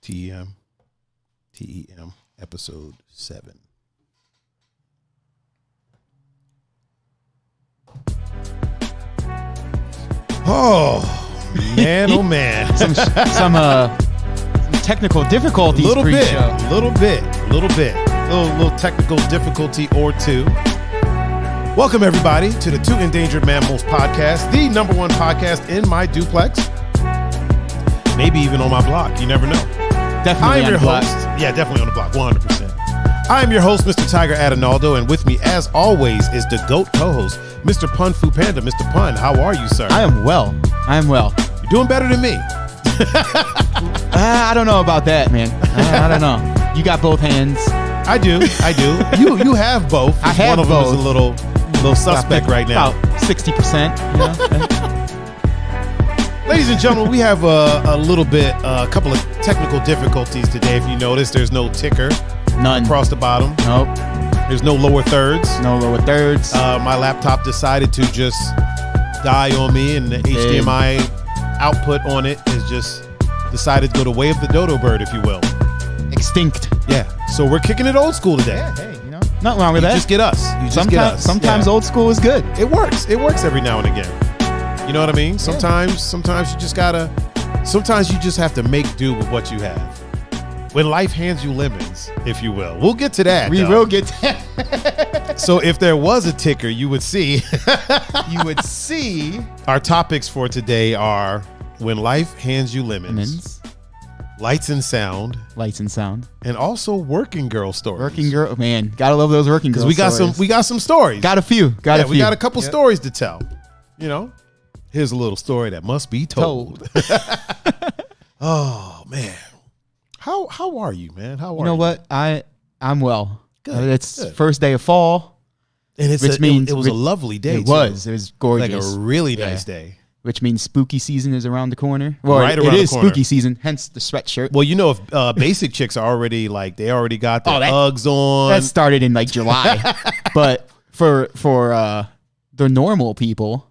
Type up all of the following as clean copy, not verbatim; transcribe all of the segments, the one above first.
TEM, episode 7. Oh man, oh man! some technical difficulties. Little bit, little technical difficulty or two. Welcome everybody to the Two Endangered Mammals podcast, the number one podcast in my duplex, maybe even on my block. You never know. Definitely I'm on your the block. host. Yeah, definitely on the block, 100%. I am your host, Mr. Tiger Adinaldo, and with me, as always, is the GOAT co-host, Mr. Pun Fu Panda. Mr. Pun, how are you, sir? I am well. You're doing better than me. I don't know about that, man. I don't know. You got both hands. I do. You have both. I have One of both. them is a little suspect right now. About 60%. You know? Ladies and gentlemen, we have a couple of technical difficulties today. If you notice, there's no ticker. None. Across the bottom. Nope. There's no lower thirds. No lower thirds. My laptop decided to just die on me, and the HDMI output on it is just decided to go the way of the dodo bird, if you will. Extinct. Yeah. So we're kicking it old school today. Yeah, hey, you know, nothing wrong with that. Just get us. Sometimes old school is good. It works. It works every now and again. You know what I mean? Sometimes you just have to make do with what you have. When life hands you lemons, if you will. We'll get to that. We will get to that. So if there was a ticker, you would see. Our topics for today are when life hands you lemons, lights and sound, and also working girl stories. Working girl, man, gotta love those working girl. Because we got some stories. Got a few. We got a couple stories to tell. You know, here's a little story that must be told. Oh man. How are you, man? How are you? You know what? I'm well. Good. It's first day of fall, and it was a lovely day. It was gorgeous, like a really nice day. Which means spooky season is around the corner. Well, right around it is the corner. spooky season, hence the sweatshirt. Well, you know, if basic chicks are already they already got their Uggs on. That started in like July, but for the normal people,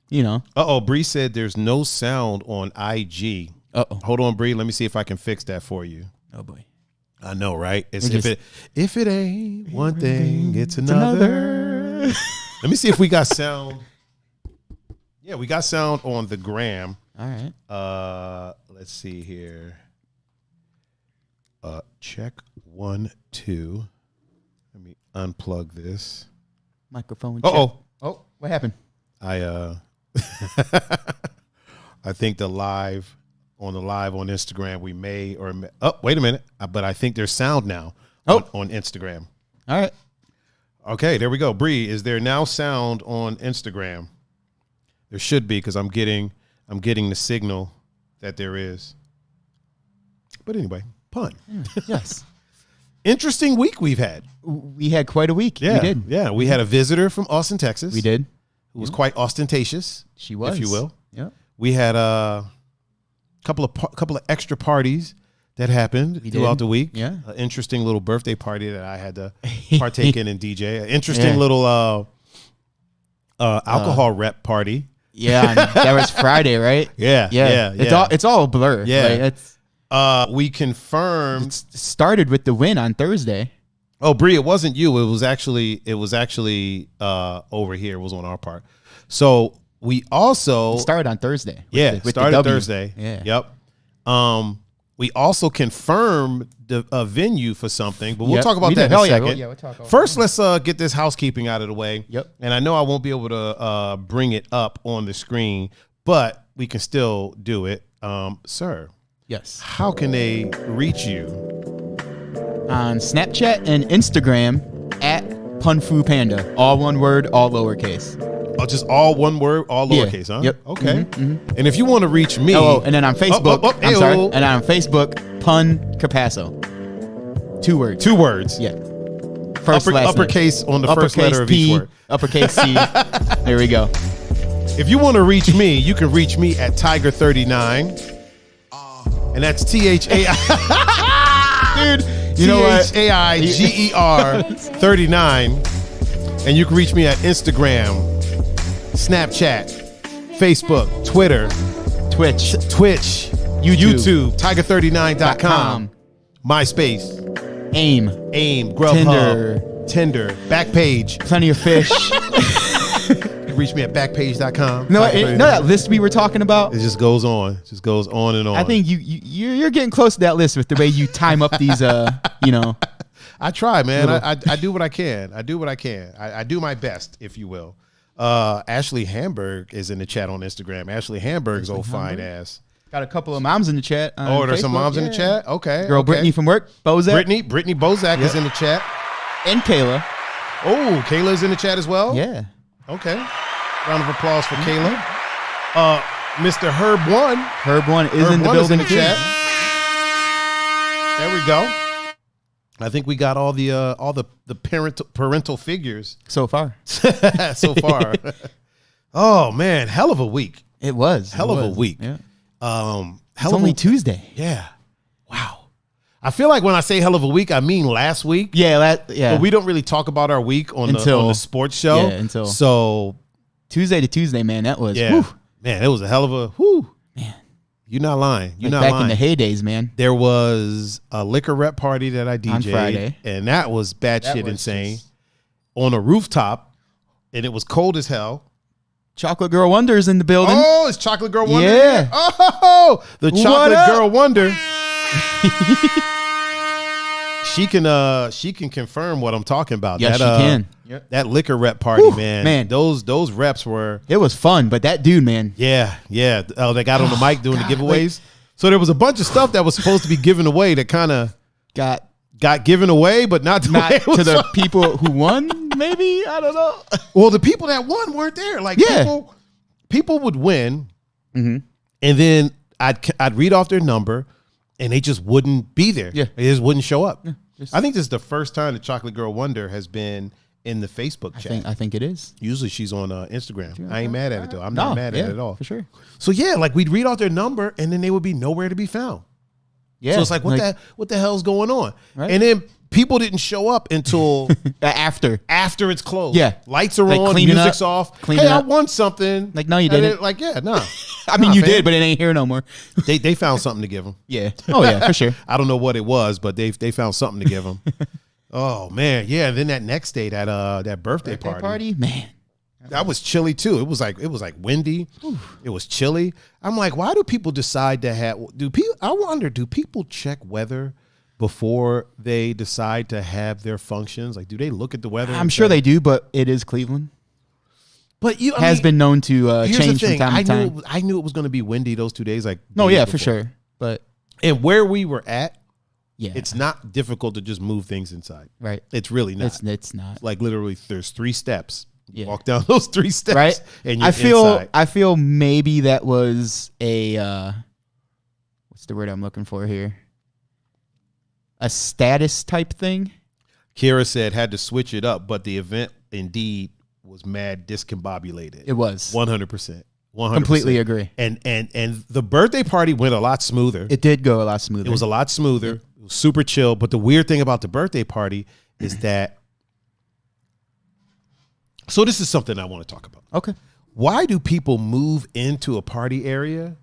you know. Bree said there's no sound on IG. Hold on, Bree. Let me see if I can fix that for you. Oh boy, I know, right? It's if it ain't one thing, it's another. Let me see if we got sound. Yeah, we got sound on the gram. All right. Let's see here. Check 1, 2. Let me unplug this. Microphone. Check. Oh, what happened? I think the live on Instagram we may wait a minute, but I think there's sound now on Instagram. All right. Okay, there we go. Bree, is there now sound on Instagram? There should be, because I'm getting the signal that there is. But anyway, Pun. Yes. Interesting week we've had. We had quite a week. Yeah, we did. Yeah, we had a visitor from Austin, Texas. We did. Who was quite ostentatious. She was, if you will. Yeah. We had a couple of extra parties that happened throughout the week. Yeah. An interesting little birthday party that I had to partake in DJ. An interesting little alcohol rep party. Yeah, that was Friday, right? Yeah. It's all a blur. Yeah. Like, we confirmed. It started with the win on Thursday. Oh, Bree, it wasn't you. It was actually over here. It was on our part. So we also started on Thursday. With started Thursday. Yeah. Yep. We also confirmed the venue for something, but we'll talk about that in a second. Yeah, we'll talk about First, let's get this housekeeping out of the way. Yep. And I know I won't be able to bring it up on the screen, but we can still do it. Sir. Yes. How can they reach you? On Snapchat and Instagram at PunFuPanda. All one word, all lowercase. Oh, just all one word, all lowercase, huh? Yep. Okay. And if you want to reach me. And then on Facebook. I'm sorry. And then on Facebook, Pun Capasso. 2 words. 2 words. Yeah. First, uppercase on the first letter of each word. Uppercase C. There we go. If you want to reach me, you can reach me at Tiger39. And that's THAI. Dude, you know what? THAIGER 39. And you can reach me at Instagram, Snapchat, Facebook, Twitter, Twitch, YouTube, tiger39.com, MySpace, AIM, Grubhub, Tinder, Backpage. Plenty of Fish. You can reach me at backpage.com. No, that list we were talking about. It just goes on. It just goes on and on. I think you're getting close to that list with the way you time up these. I try, man. I do what I can. I do what I can. I do my best, if you will. Ashley Hamburg is in the chat on Instagram. Ashley Hamburg's old fine ass. Got a couple of moms in the chat. There's some moms in the chat? Okay. Girl, okay. Brittany from work. Bozak. Brittany Bozak is in the chat. And Kayla. Oh, Kayla's in the chat as well? Yeah. Okay. Round of applause for Kayla. Mr. Herb1. Herb1 is in the building. Chat. There we go. I think we got all the parental figures so far. so far. Oh man, hell of a week. It was hell of a week. Yeah. It's only Tuesday. Yeah. Wow. I feel like when I say hell of a week, I mean last week. Yeah. But we don't really talk about our week on the sports show. Yeah. Until so Tuesday to Tuesday, man. That was man. It was a hell of a man. You're not lying. You're not back lying. in the heydays, man. There was a liquor rep party that I DJ'd on Friday, and that was batshit insane on a rooftop, and it was cold as hell. Chocolate Girl Wonder's in the building. Oh, it's Chocolate Girl Wonder. Yeah. Oh, the Chocolate Girl Wonder. She can confirm what I'm talking about. Yes, she can. Yep. That liquor rep party, man. Those reps were. It was fun, but that dude, man. Yeah. Oh, they got on the mic doing the giveaways. So there was a bunch of stuff that was supposed to be given away that kind of got given away, but not to the people who won. Maybe, I don't know. Well, the people that won weren't there. Like people would win, mm-hmm. and then I'd read off their number, and they just wouldn't be there. Yeah, they just wouldn't show up. Yeah, I think this is the first time the Chocolate Girl Wonder has been in the Facebook chat. I think it is. Usually she's on Instagram. I ain't mad at it though. I'm not mad at it at all. For sure. So yeah, like we'd read off their number, and then they would be nowhere to be found. Yeah. So it's like what the hell's going on? Right? And then people didn't show up until after it's closed. Yeah. Lights are on, music's off. Hey, I won something. Like, no, you didn't. Like, yeah, no. I mean, you did, but it ain't here no more. They found something to give them. Yeah. Oh, yeah, for sure. I don't know what it was, but they found something to give them. Oh, man. Yeah. And then that next day, that birthday party. Man. That was chilly too. It was like windy. Ooh. It was chilly. I'm like, why do people decide to have? I wonder, do people check weather before they decide to have their functions? Like, do they look at the weather? I'm sure they do, but it is Cleveland. But has been known to change from time to time. I knew it was going to be windy those 2 days. Like, no, yeah, for sure. And where we were at, yeah, it's not difficult to just move things inside. Right. It's really not. It's not. Like literally, there's 3 steps. Yeah. Walk down those 3 steps, right? And you're inside. I feel maybe that was a what's the word I'm looking for here? A status type thing. Kira said had to switch it up, but the event indeed was mad discombobulated. It was 100%. 100%. Completely agree. And the birthday party went a lot smoother. It did go a lot smoother. It was a lot smoother. It was super chill. But the weird thing about the birthday party is that. So this is something I want to talk about. Okay. Why do people move into a party area?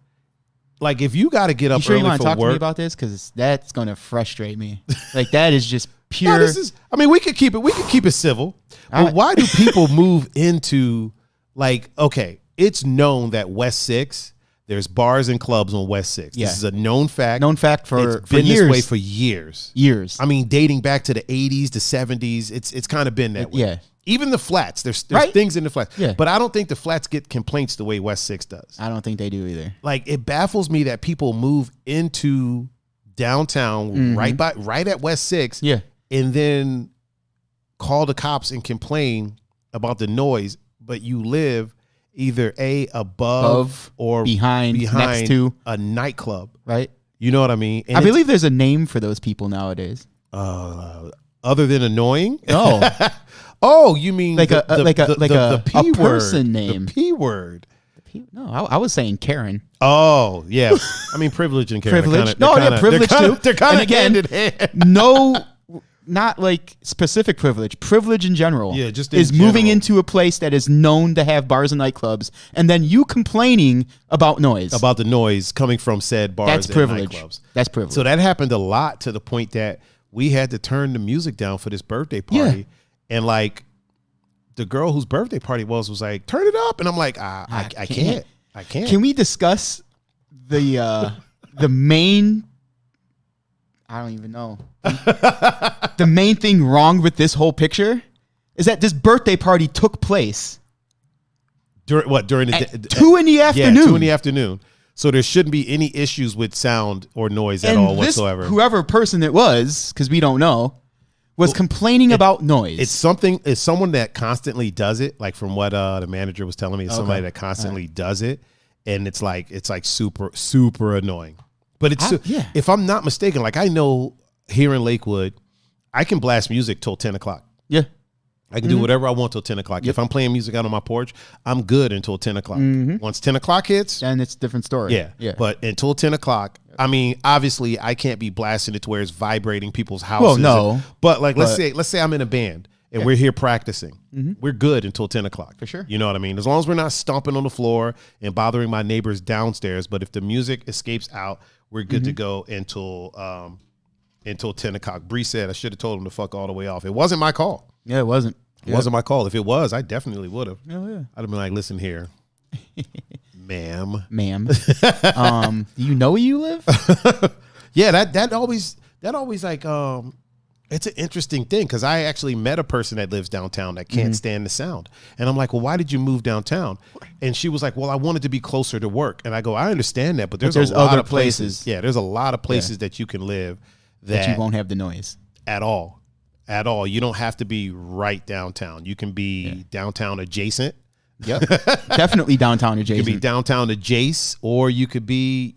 Like, if you got to get up you sure early you want to for talk work, to me about this? Because that's going to frustrate me. Like, that is just pure. No, we could keep it civil. But why do people move into, like, okay, it's known that West 6, there's bars and clubs on West 6. Yeah. This is a known fact. Known fact for been years. This way for years. Years. I mean, dating back to the 80s, the 70s, it's kind of been that way. Yeah. Even the flats, there's things in the flats. Yeah. But I don't think the flats get complaints the way West 6 does. I don't think they do either. Like, it baffles me that people move into downtown right at West 6 and then call the cops and complain about the noise, but you live either above or behind next to a nightclub. Right. You know what I mean? And I believe there's a name for those people nowadays. Other than annoying? No. Oh, you mean like a P word, person name? The P word. No, I was saying Karen. Oh, yeah. I mean, privilege and Karen. Privilege. Privilege too. They're kind of hand in hand. No not like specific privilege in general. Yeah, just is in moving general. into a place that is known to have bars and nightclubs, and then you complaining about noise. About the noise coming from said bars That's and privilege. nightclubs. That's privilege. So that happened a lot to the point that we had to turn the music down for this birthday party. And like the girl whose birthday party was like, turn it up. And I'm like, I can't. I can't. Can we discuss the main? I don't even know. The main thing wrong with this whole picture is that this birthday party took place During the at 2 in the afternoon. Yeah, 2 in the afternoon. So there shouldn't be any issues with sound or noise at all whatsoever. Whoever person it was, because we don't know, was complaining about noise. It's someone that constantly does it. Like from what the manager was telling me, it's somebody that constantly does it, and it's like super super annoying. But if I'm not mistaken, like I know here in Lakewood, I can blast music till 10 o'clock. Yeah. I can do whatever I want till 10 o'clock. Yep. If I'm playing music out on my porch, I'm good until 10 o'clock. Once 10 o'clock hits. Then it's a different story. Yeah. But until 10 o'clock, I mean, obviously I can't be blasting it to where it's vibrating people's houses. Well, no. But like, let's say I'm in a band and we're here practicing. We're good until 10 o'clock. For sure. You know what I mean? As long as we're not stomping on the floor and bothering my neighbors downstairs. But if the music escapes out, we're good to go until 10 o'clock. Bree said I should have told him to fuck all the way off. It wasn't my call. Yeah, it wasn't. It wasn't my call. If it was, I definitely would have. Oh, yeah. I'd have been like, listen here, ma'am. Do you know where you live? Yeah, that always like it's an interesting thing because I actually met a person that lives downtown that can't stand the sound. And I'm like, well, why did you move downtown? And she was like, well, I wanted to be closer to work. And I go, I understand that, but there's a lot other of places. Yeah, there's a lot of places that you can live that you won't have the noise. at all. At all. You don't have to be right downtown. You can be downtown adjacent. Yep. Definitely downtown adjacent. You could be downtown adjacent, or you could be,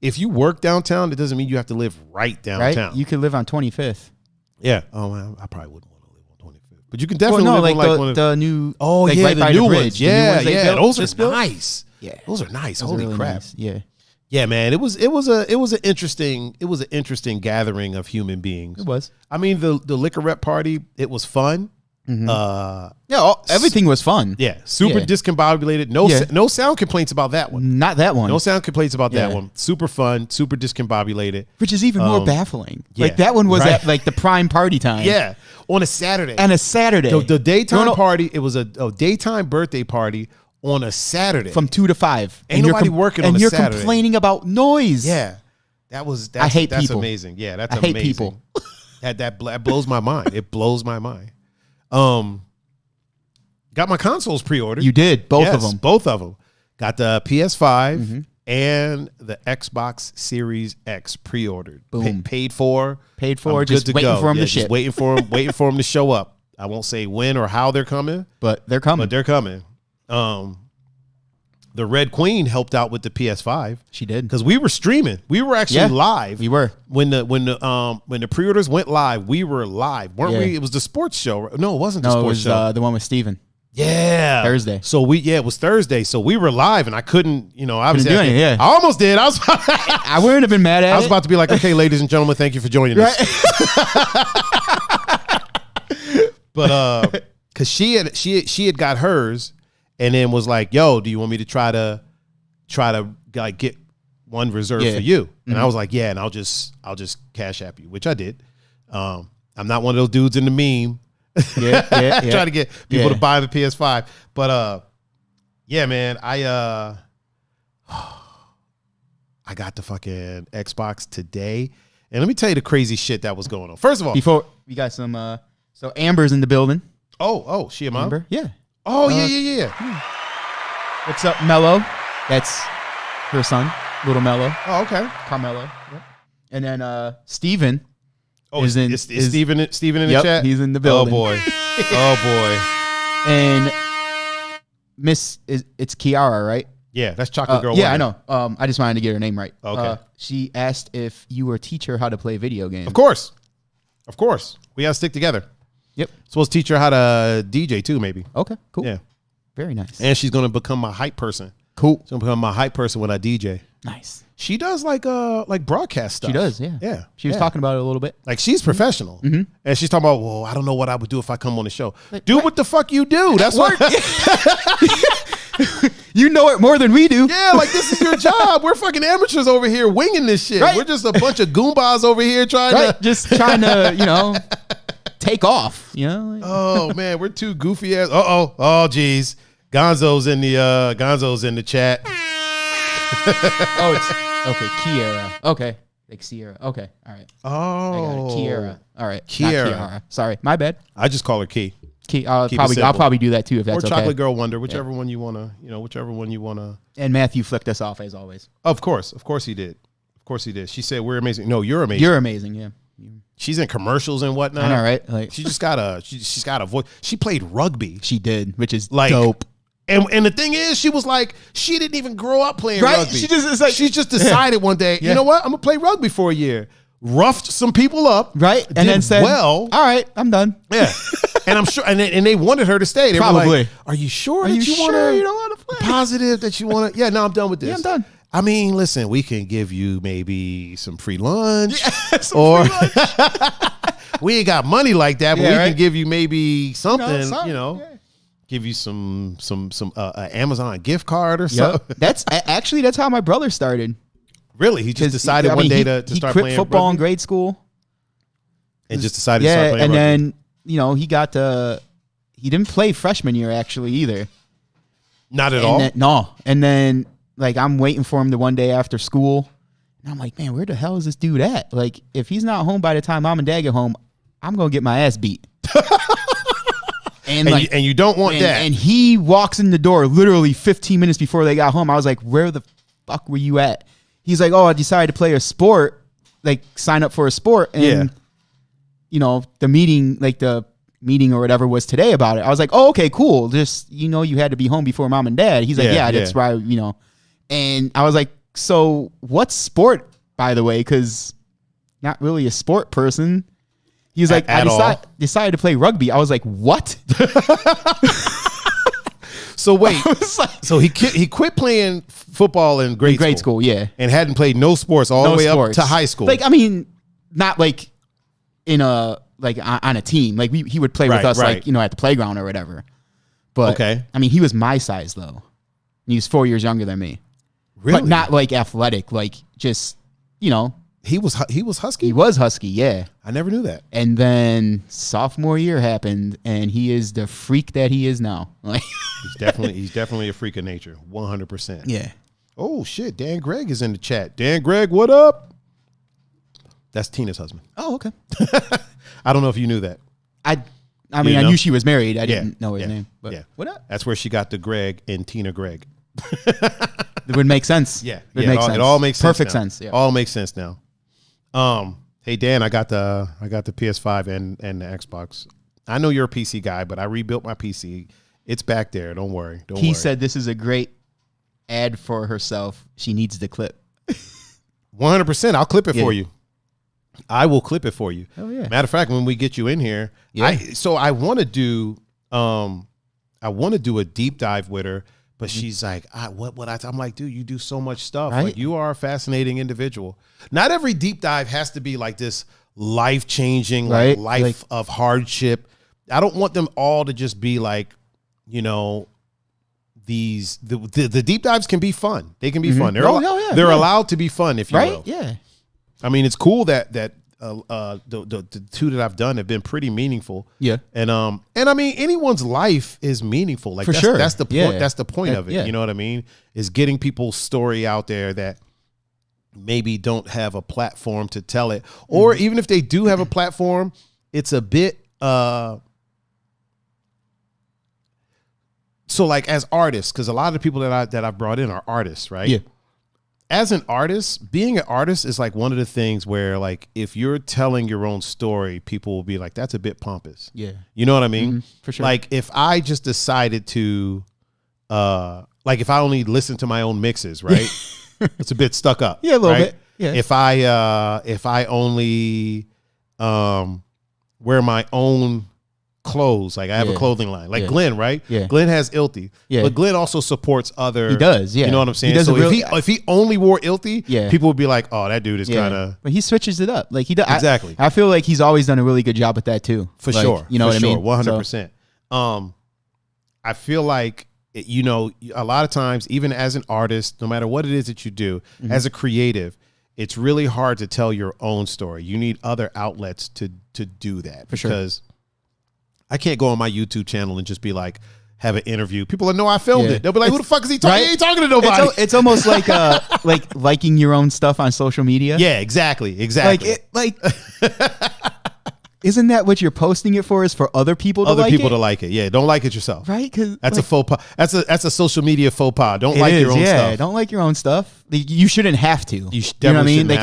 if you work downtown, it doesn't mean you have to live right downtown. Right? You could live on 25th. Yeah. Oh, man, I probably wouldn't want to live on 25th. But you can definitely live on like one of the new. Oh, like yeah, right the by new bridge. ones. The new ones they built, Those just are built? nice. Yeah. Those are nice. Those Holy are really crap. nice. Yeah. Yeah, man. It was an interesting gathering of human beings. It was. I mean, the liquor rep party, it was fun. Everything was fun. Yeah, super discombobulated. No sound complaints about that one. Not that one. No sound complaints about that one. Super fun, super discombabulated. Which is even more baffling. Yeah, like that one was right. at like the prime party time. Yeah, on a Saturday. And a Saturday. The daytime party, it was a daytime birthday party on a Saturday. From 2 to 5. Ain't nobody working on a Saturday. And you're complaining about noise. Yeah. I hate that's people. Amazing. Yeah, that's I amazing. hate people. that blows my mind. It blows my mind. Got my consoles pre-ordered. You did. Both of them. Got the PS5 and the Xbox Series X pre-ordered. Boom. Paid for. I'm good just to waiting go. for them to just ship. waiting for them to show up. I won't say when or how they're coming. But they're coming. The Red Queen helped out with the PS5. She did. Because we were streaming. We were actually live. We were. When the pre-orders went live, we were live. Weren't we? It was the sports show. No, it wasn't the sports show. It was the one with Steven. Yeah. Thursday. So it was Thursday. So we were live and I couldn't, obviously. Couldn't do anything, I almost did. I wouldn't have been mad at it. I was about to be like, okay, ladies and gentlemen, thank you for joining us. But because she had got hers and then was like, yo, do you want me to try to like get one reserved for you? And I was like, yeah, and I'll just Cash App you, which I did. I'm not one of those dudes in the meme. Try to get people to buy the PS5. But yeah, man, I got the fucking Xbox today. And let me tell you the crazy shit that was going on. First of all, before we got some so Amber's in the building. Oh, she a mom? Amber? Yeah. Oh, yeah. What's up, Mello? That's her son, little Mello. Oh, okay. Carmelo. Yep. And then Steven. Oh, is Steven in the chat? He's in the building. Oh boy. And it's Kiara, right? Yeah, that's Chocolate Girl. Yeah, Wonder. I know. I just wanted to get her name right. Okay. She asked if you were teach her how to play video games. Of course. We gotta stick together. Yep. Supposed to teach her how to DJ too, maybe. Okay, cool. Yeah. Very nice. And she's gonna become my hype person. Cool. She's gonna become my hype person when I DJ. Nice. She does like broadcast stuff. She does, yeah. Yeah. She was talking about it a little bit. Like she's professional. Mm-hmm. And she's talking about, well, I don't know what I would do if I come on the show. Do what the fuck you do. That's what. You know it more than we do. Yeah, like this is your job. We're fucking amateurs over here winging this shit. Right. We're just a bunch of goombas over here trying to. Just trying to, take off, Oh man, we're too goofy ass. Oh geez. Gonzo's in the chat. Oh, it's okay. Kiera. Okay. Like Sierra. Okay. All right. Oh. I got it. Kiera. All right. Kiera. Not Kiara. Sorry. My bad. I just call her Key. I'll probably do that too if that's or okay. Chocolate Girl Wonder, whichever one you wanna, whichever one you wanna. And Matthew flicked us off as always. Of course he did. She said we're amazing. No, you're amazing. You're amazing. Yeah. She's in commercials and whatnot. I know, right? Like she just got she's got a voice. She played rugby. she did, which is Like dope. And the thing is, she was like, she didn't even grow up playing Right? rugby. She just decided one day, you know what? I'm gonna play rugby for a year. Roughed some people up, Right? And then said, well, all right, I'm done. yeah. And I'm sure, and they wanted her to stay. They were Probably. like, are you sure Are that you you sure want you don't want to play? positive that you want to? Yeah, no, I'm done with this. Yeah, I'm done. I mean, listen, we can give you maybe some free lunch, or we ain't got money like that, but Yeah, we right? can give you maybe something, yeah. give you some Amazon gift card or something. That's how my brother started. Really, he just decided one day to start quit playing football rugby? in grade school. And just decided to start playing and rugby. then he didn't play freshman year actually either. Not at all. And then like I'm waiting for him the one day after school, and I'm like, man, where the hell is this dude at? Like, if he's not home by the time mom and dad get home, I'm gonna get my ass beat. And you don't want that. And he walks in the door literally 15 minutes before they got home. I was like, where the fuck were you at? He's like, oh, I decided to play a sport, like sign up for a sport. And, the meeting or whatever was today about it. I was like, oh, okay, cool. Just, you had to be home before mom and dad. He's like, yeah, that's why, And I was like, so what's sport, by the way? Because not really a sport person. He's like, I decided to play rugby. I was like, what? So wait, so he quit playing football in grade school, yeah, and hadn't played no sports all the way up to high school. Like, I mean, not like in a on a team. Like he would play with us, like at the playground or whatever. But okay, I mean, he was my size though. He was 4 years younger than me. Really, but not like athletic. Like just He was husky. He was husky, yeah. I never knew that. And then sophomore year happened, and he is the freak that he is now. Like he's definitely a freak of nature, 100%. Yeah. Oh shit, Dan Gregg is in the chat. Dan Gregg, what up? That's Tina's husband. Oh, okay. I don't know if you knew that. I mean, I knew she was married. I didn't know his yeah, name. But yeah. What up? That's where she got the Greg and Tina Gregg. It would make sense. Yeah. It all makes sense. Perfect now. sense. Yeah. All makes sense now. Hey Dan, I got the PS5 and the Xbox. I know you're a PC guy, but I rebuilt my PC. It's back there. Don't worry. He said this is a great ad for herself. She needs the clip. 100%. I'll clip it for you. I will clip it for you. Oh yeah. Matter of fact, when we get you in here, I want to do a deep dive with her, but she's like, what would I'm like, dude, you do so much stuff. Right? Like, you are a fascinating individual. Not every deep dive has to be like this life-changing, right? life of hardship. I don't want them all to just be like, the deep dives can be fun. They can be fun. They're allowed to be fun, if you will. Yeah. I mean, it's cool that the two that I've done have been pretty meaningful. Yeah. And I mean, anyone's life is meaningful. Like, for sure. That's the point. Yeah. That's the point of it. Yeah. You know what I mean? Is getting people's story out there that maybe don't have a platform to tell it, or even if they do have a platform, it's a bit. So like as artists, because a lot of the people that I've brought in are artists, right? Yeah. As an artist, being an artist is like one of the things where, like, if you're telling your own story, people will be like, that's a bit pompous. Yeah. You know what I mean? For sure. Like, if I just decided to, if I only listen to my own mixes, right? It's a bit stuck up. Yeah, a little bit. Yeah. If I only wear my own clothes. Like I have a clothing line. Like Glenn, right? Yeah. Glenn has Ilty. Yeah. But Glenn also supports other. He does, yeah. You know what I'm saying? He does so really, if he only wore Ilty, Yeah. people would be like, oh, that dude is kind of. But he switches it up. Like he does. Exactly. I feel like he's always done a really good job with that too. For like, sure. You know for what sure, I mean? 100%. I feel like, you know, a lot of times, even as an artist, no matter what it is that you do, as a creative, it's really hard to tell your own story. You need other outlets to do that. For sure. Because I can't go on my YouTube channel and just be like, have an interview. People will know I filmed it. They'll be like, who the fuck is he talking? Right? He ain't talking to nobody. It's almost like like liking your own stuff on social media. Yeah, exactly. Isn't that what you're posting it for? Is for other people to like it? To like it. Yeah, don't like it yourself. Right? Because that's a faux pas. That's a social media faux pas. Don't like your own stuff. Don't like your own stuff. You shouldn't have to. You know what I mean? Like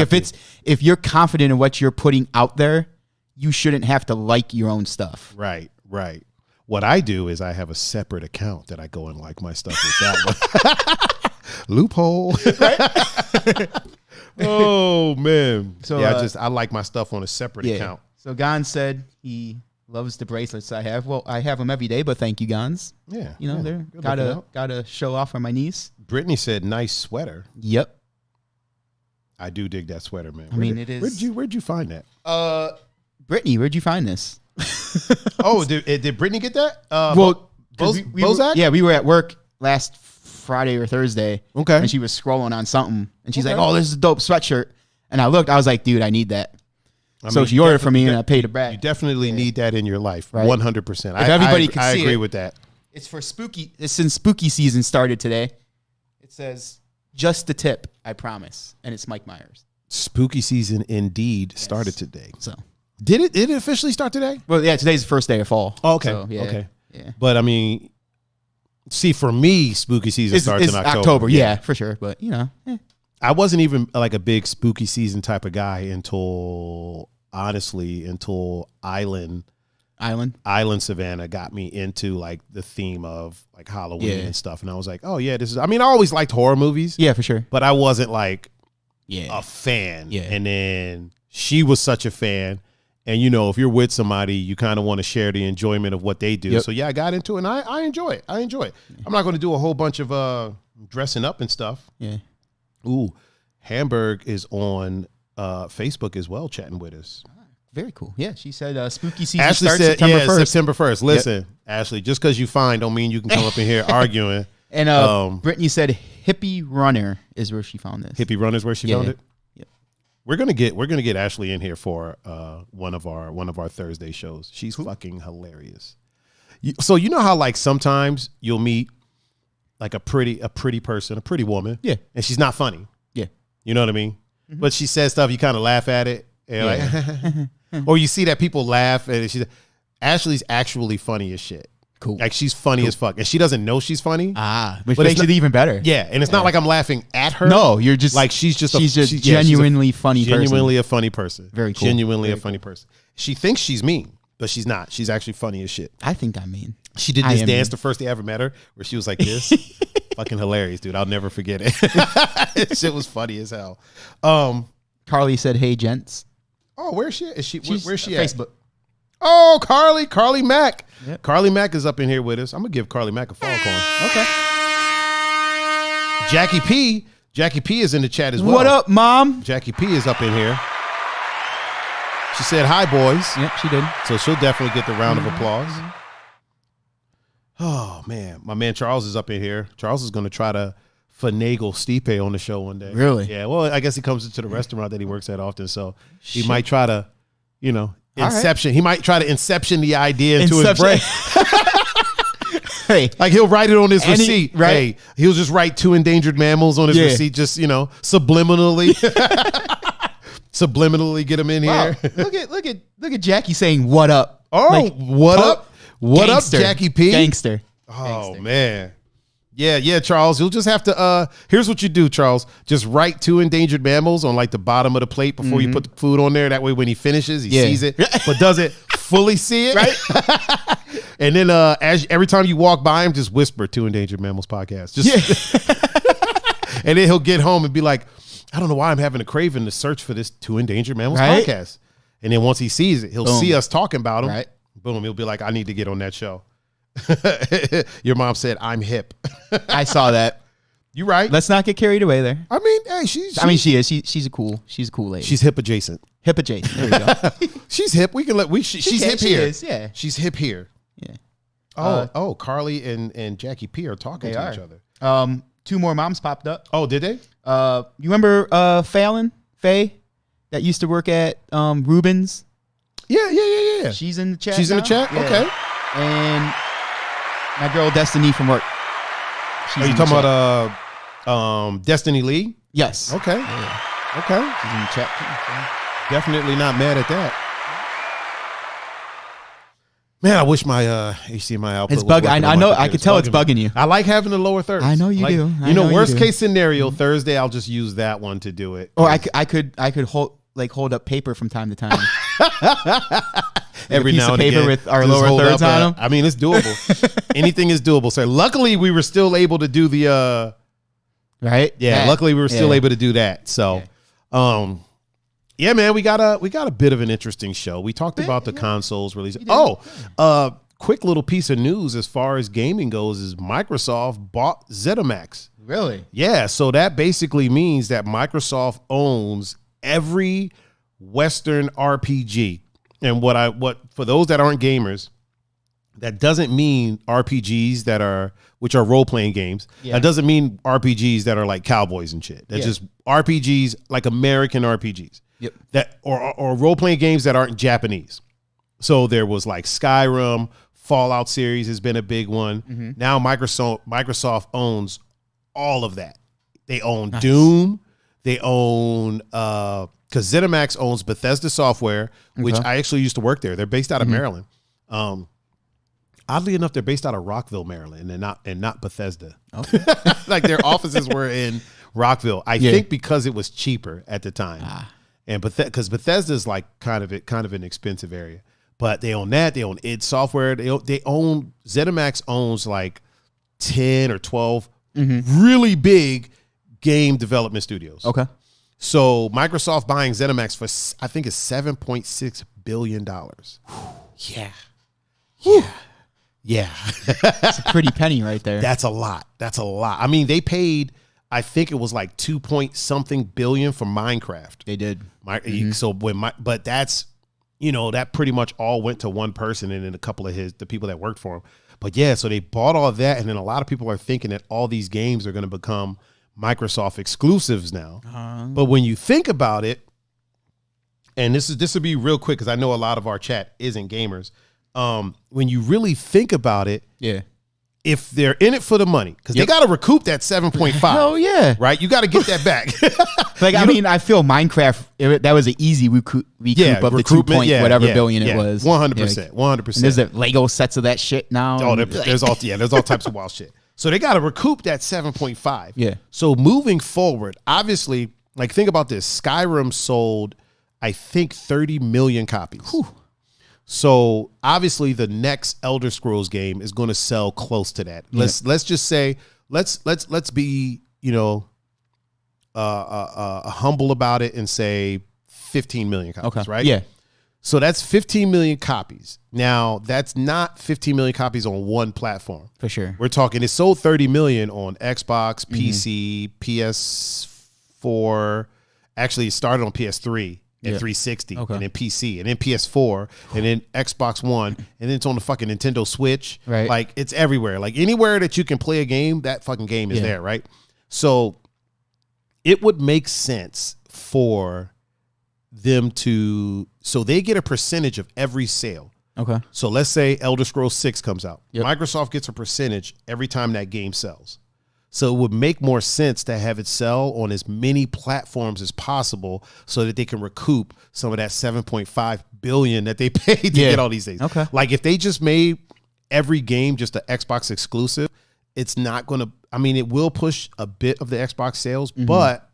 if you're confident in what you're putting out there, you shouldn't have to like your own stuff. Right. What I do is I have a separate account that I go and like my stuff with that one. Loophole. Right? Oh man. So yeah, I like my stuff on a separate account. So Gans said he loves the bracelets I have. Well, I have them every day, but thank you, Gans. Yeah. You know, they're gotta show off for my niece. Brittany said, nice sweater. Yep. I do dig that swetter, man. It is. Where'd you find that? Brittany, where'd you find this? Oh, did Brittany get that? Bozak? Yeah, we were at work last Friday or Thursday. Okay. And she was scrolling on something, and she's like, "Oh, this is a dope sweatshirt." And I looked, I was like, "Dude, I need that." So she ordered for me, and I paid her back. You definitely need that in your life, right? 100%. If everybody could see I agree it, with that. It's for spooky. It's since spooky season started today. It says, "Just the tip, I promise," and it's Mike Myers. Spooky season indeed started today. So did it officially start today? Well, yeah, today's the first day of fall. Oh, okay. So, yeah, okay. Yeah. But I mean, see, for me, spooky season starts in October. Yeah, for sure. But you know, I wasn't even like a big spooky season type of guy until Island Savannah got me into like the theme of like Halloween and stuff. And I was like, oh yeah, I always liked horror movies. Yeah, for sure. But I wasn't like a fan. Yeah. And then she was such a fan. And you know, if you're with somebody, you kind of want to share the enjoyment of what they do. Yep. So yeah, I got into it and I enjoy it. I'm not going to do a whole bunch of dressing up and stuff. Yeah. Ooh, Hamburg is on Facebook as well, chatting with us. Very cool. Yeah, she said spooky season Ashley starts said, September 1st. September 1st. Listen, Ashley, just because you fine don't mean you can come up in here arguing. And Brittany said Hippie Runner is where she found this. Hippie Runner is where she found it? Yep. We're gonna get Ashley in here for one of our Thursday shows. She's fucking hilarious. So you know how like sometimes you'll meet like a pretty person, a pretty woman, and she's not funny. Yeah. You know what I mean? Mm-hmm. But she says stuff, you kind of laugh at it. And like, or you see that people laugh and Ashley's actually funny as shit. Cool. Like she's funny as fuck. And she doesn't know she's funny. Which makes it even better. Yeah. And it's not like I'm laughing at her. No, you're just like she's genuinely funny person. Genuinely a funny person. Very cool. Genuinely a funny person. She thinks she's mean, but she's not. She's actually funny as shit. I think I'm mean. She did this dance the first day I ever met her where she was like this. Fucking hilarious, dude. I'll never forget it. Shit was funny as hell. Carly said, "Hey, gents." Oh, where's she? Where's she at? Facebook. Oh, Carly Mack. Yep. Carly Mack is up in here with us. I'm gonna give Carly Mack a phone call. Okay. Jackie P is in the chat as well. What up, Mom? Jackie P is up in here. She said, "Hi, boys." Yep, she did. So she'll definitely get the round of applause. Oh man, my man Charles is up in here. Charles is gonna try to finagle Stipe on the show one day. Really? Yeah. Well, I guess he comes into the restaurant that he works at often, so he might try to, inception. Right. He might try to inception the idea into his brain. Hey, like he'll write it on his receipt. Right? Hey, he'll just write 2 endangered mammals on his receipt. Just subliminally, subliminally get him in here. Look at Jackie saying "What up?" Oh, like, what up? What gangster. Up, Jackie P? Gangster. Oh, gangster. Man. Yeah, Charles. You'll just have to, here's what you do, Charles. Just write 2 endangered mammals on like the bottom of the plate before you put the food on there. That way when he finishes, he sees it, but doesn't fully see it. Right. And then every time you walk by him, just whisper 2 Endangered Mammals podcast. And then he'll get home and be like, I don't know why I'm having a craving to search for this 2 Endangered Mammals podcast. And then once he sees it, he'll see us talking about him. Right. Boom. He'll be like, I need to get on that show. Your mom said, I'm hip. I saw that. You right. Let's not get carried away there. I mean, hey, she is. She's a cool lady. She's hip adjacent. Hip adjacent. There we go. She's hip. We can let she's hip here. Is, yeah. She's hip here. Yeah. Carly and Jackie P are talking to each other. 2 more moms popped up. Oh, did they? You remember Faye that used to work at Rubens? Yeah. She's in the chat. She's in the chat? Yeah. Okay. And my girl Destiny from work. Are you talking about Destiny Lee? Yes. Okay. Yeah. Okay. She's in the chat too. Definitely not mad at that. Man, I wish my HDMI output it's bugging. I know. I could tell it's bugging you. I like having the lower thirds. I know you do. Worst case scenario, Thursday, I'll just use that one to do it. Or I could hold up paper from time to time. Every now and paper again, with our lower thirds on them. I mean, it's doable. Anything is doable. So luckily, we were still able to do the right. Yeah. Luckily, we were still able to do that. So, yeah, man, we got a bit of an interesting show. We talked about the consoles release. Quick little piece of news as far as gaming goes is Microsoft bought ZeniMax. Really? Yeah, so that basically means that Microsoft owns every Western RPG. And what for those that aren't gamers, that doesn't mean RPGs which are role-playing games. Yeah. That doesn't mean RPGs that are like cowboys and shit. That's just RPGs like American RPGs. Yep. That or role-playing games that aren't Japanese. So there was like Skyrim, Fallout series has been a big one. Mm-hmm. Now Microsoft owns all of that. They own Doom. They own because ZeniMax owns Bethesda Software, which I actually used to work there. They're based out of Maryland. Oddly enough, they're based out of Rockville, Maryland, and not Bethesda. Okay. Like their offices were in Rockville. I think because it was cheaper at the time, and because Bethesda is like kind of an expensive area. But they own that. They own id Software. They own ZeniMax owns like 10 or 12 really big game development studios. Okay. So Microsoft buying ZeniMax for, I think it's $7.6 billion. Yeah. Yeah. It's a pretty penny right there. That's a lot. I mean, they paid, I think it was like 2-point-something billion for Minecraft. They did. So but that's, that pretty much all went to one person and then a couple of the people that worked for him. But yeah, so they bought all that. And then a lot of people are thinking that all these games are going to become Microsoft exclusives now. But when you think about it, and this will be real quick because I know a lot of our chat isn't gamers. When you really think about it, if they're in it for the money, because they got to recoup that 7.5. Oh yeah, right. You got to get that back. I feel Minecraft. That was an easy recoup of the 2 point billion it was. 100%. 100%. There's the Lego sets of that shit now. Oh, there's all types of wild shit. So they got to recoup that 7.5. Yeah. So moving forward, obviously, like think about this. Skyrim sold, I think, 30 million copies. Whew. So obviously, the next Elder Scrolls game is going to sell close to that. Let's just say let's be humble about it and say 15 million copies. Okay. Right? Yeah. So that's 15 million copies. Now, that's not 15 million copies on one platform. For sure. We're talking, it sold 30 million on Xbox, PC, PS4. Actually, it started on PS3 and 360, and then PC, and then PS4, and then Xbox One, and then it's on the fucking Nintendo Switch. Right. Like, it's everywhere. Like, anywhere that you can play a game, that fucking game is there, right? So, it would make sense for them so they get a percentage of every sale. Okay. So let's say Elder Scrolls 6 comes out. Yep. Microsoft gets a percentage every time that game sells. So it would make more sense to have it sell on as many platforms as possible so that they can recoup some of that 7.5 billion that they paid to get all these things. Okay. Like if they just made every game just an Xbox exclusive, it's not going to, it will push a bit of the Xbox sales, but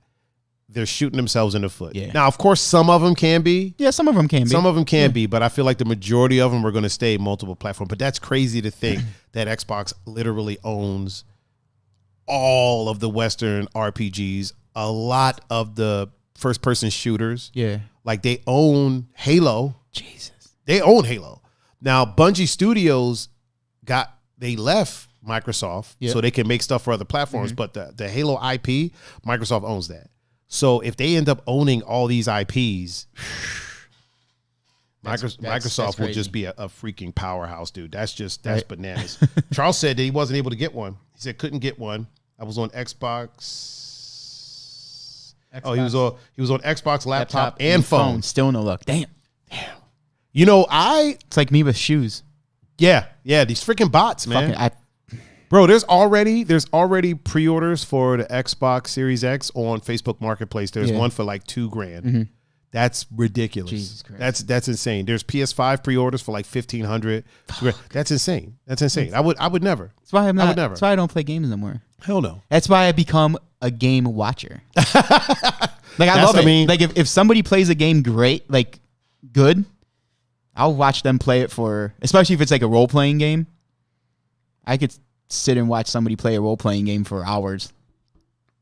they're shooting themselves in the foot. Yeah. Now, of course, some of them can be. Yeah, some of them can be. Some of them can be, but I feel like the majority of them are going to stay multiple platforms. But that's crazy to think that Xbox literally owns all of the Western RPGs, a lot of the first-person shooters. Yeah. Like, they own Halo. Jesus. They own Halo. Now, Bungie Studios they left Microsoft Yep. so they can make stuff for other platforms, but the Halo IP, Microsoft owns that. So if they end up owning all these IPs, Microsoft will just be a freaking powerhouse, dude. That's bananas. Charles said that he wasn't able to get one. He said couldn't get one. I was on Xbox. Oh, he was on Xbox, laptop and phone. Still no luck. Damn. You know, It's like me with shoes. yeah, these freaking bots, man. Fucking, Bro, there's already pre-orders for the Xbox Series X on Facebook Marketplace. There's one for like $2,000. That's ridiculous. Jesus Christ. That's insane. There's PS5 pre-orders for like $1,500. That's insane. That's insane. I would never. That's why I'm not. I would never. That's why I don't play games anymore. Hell no. That's why I become a game watcher. Like I love it. Like if somebody plays a game great, like good, I'll watch them play it especially if it's like a role playing game. I could sit and watch somebody play a role playing game for hours.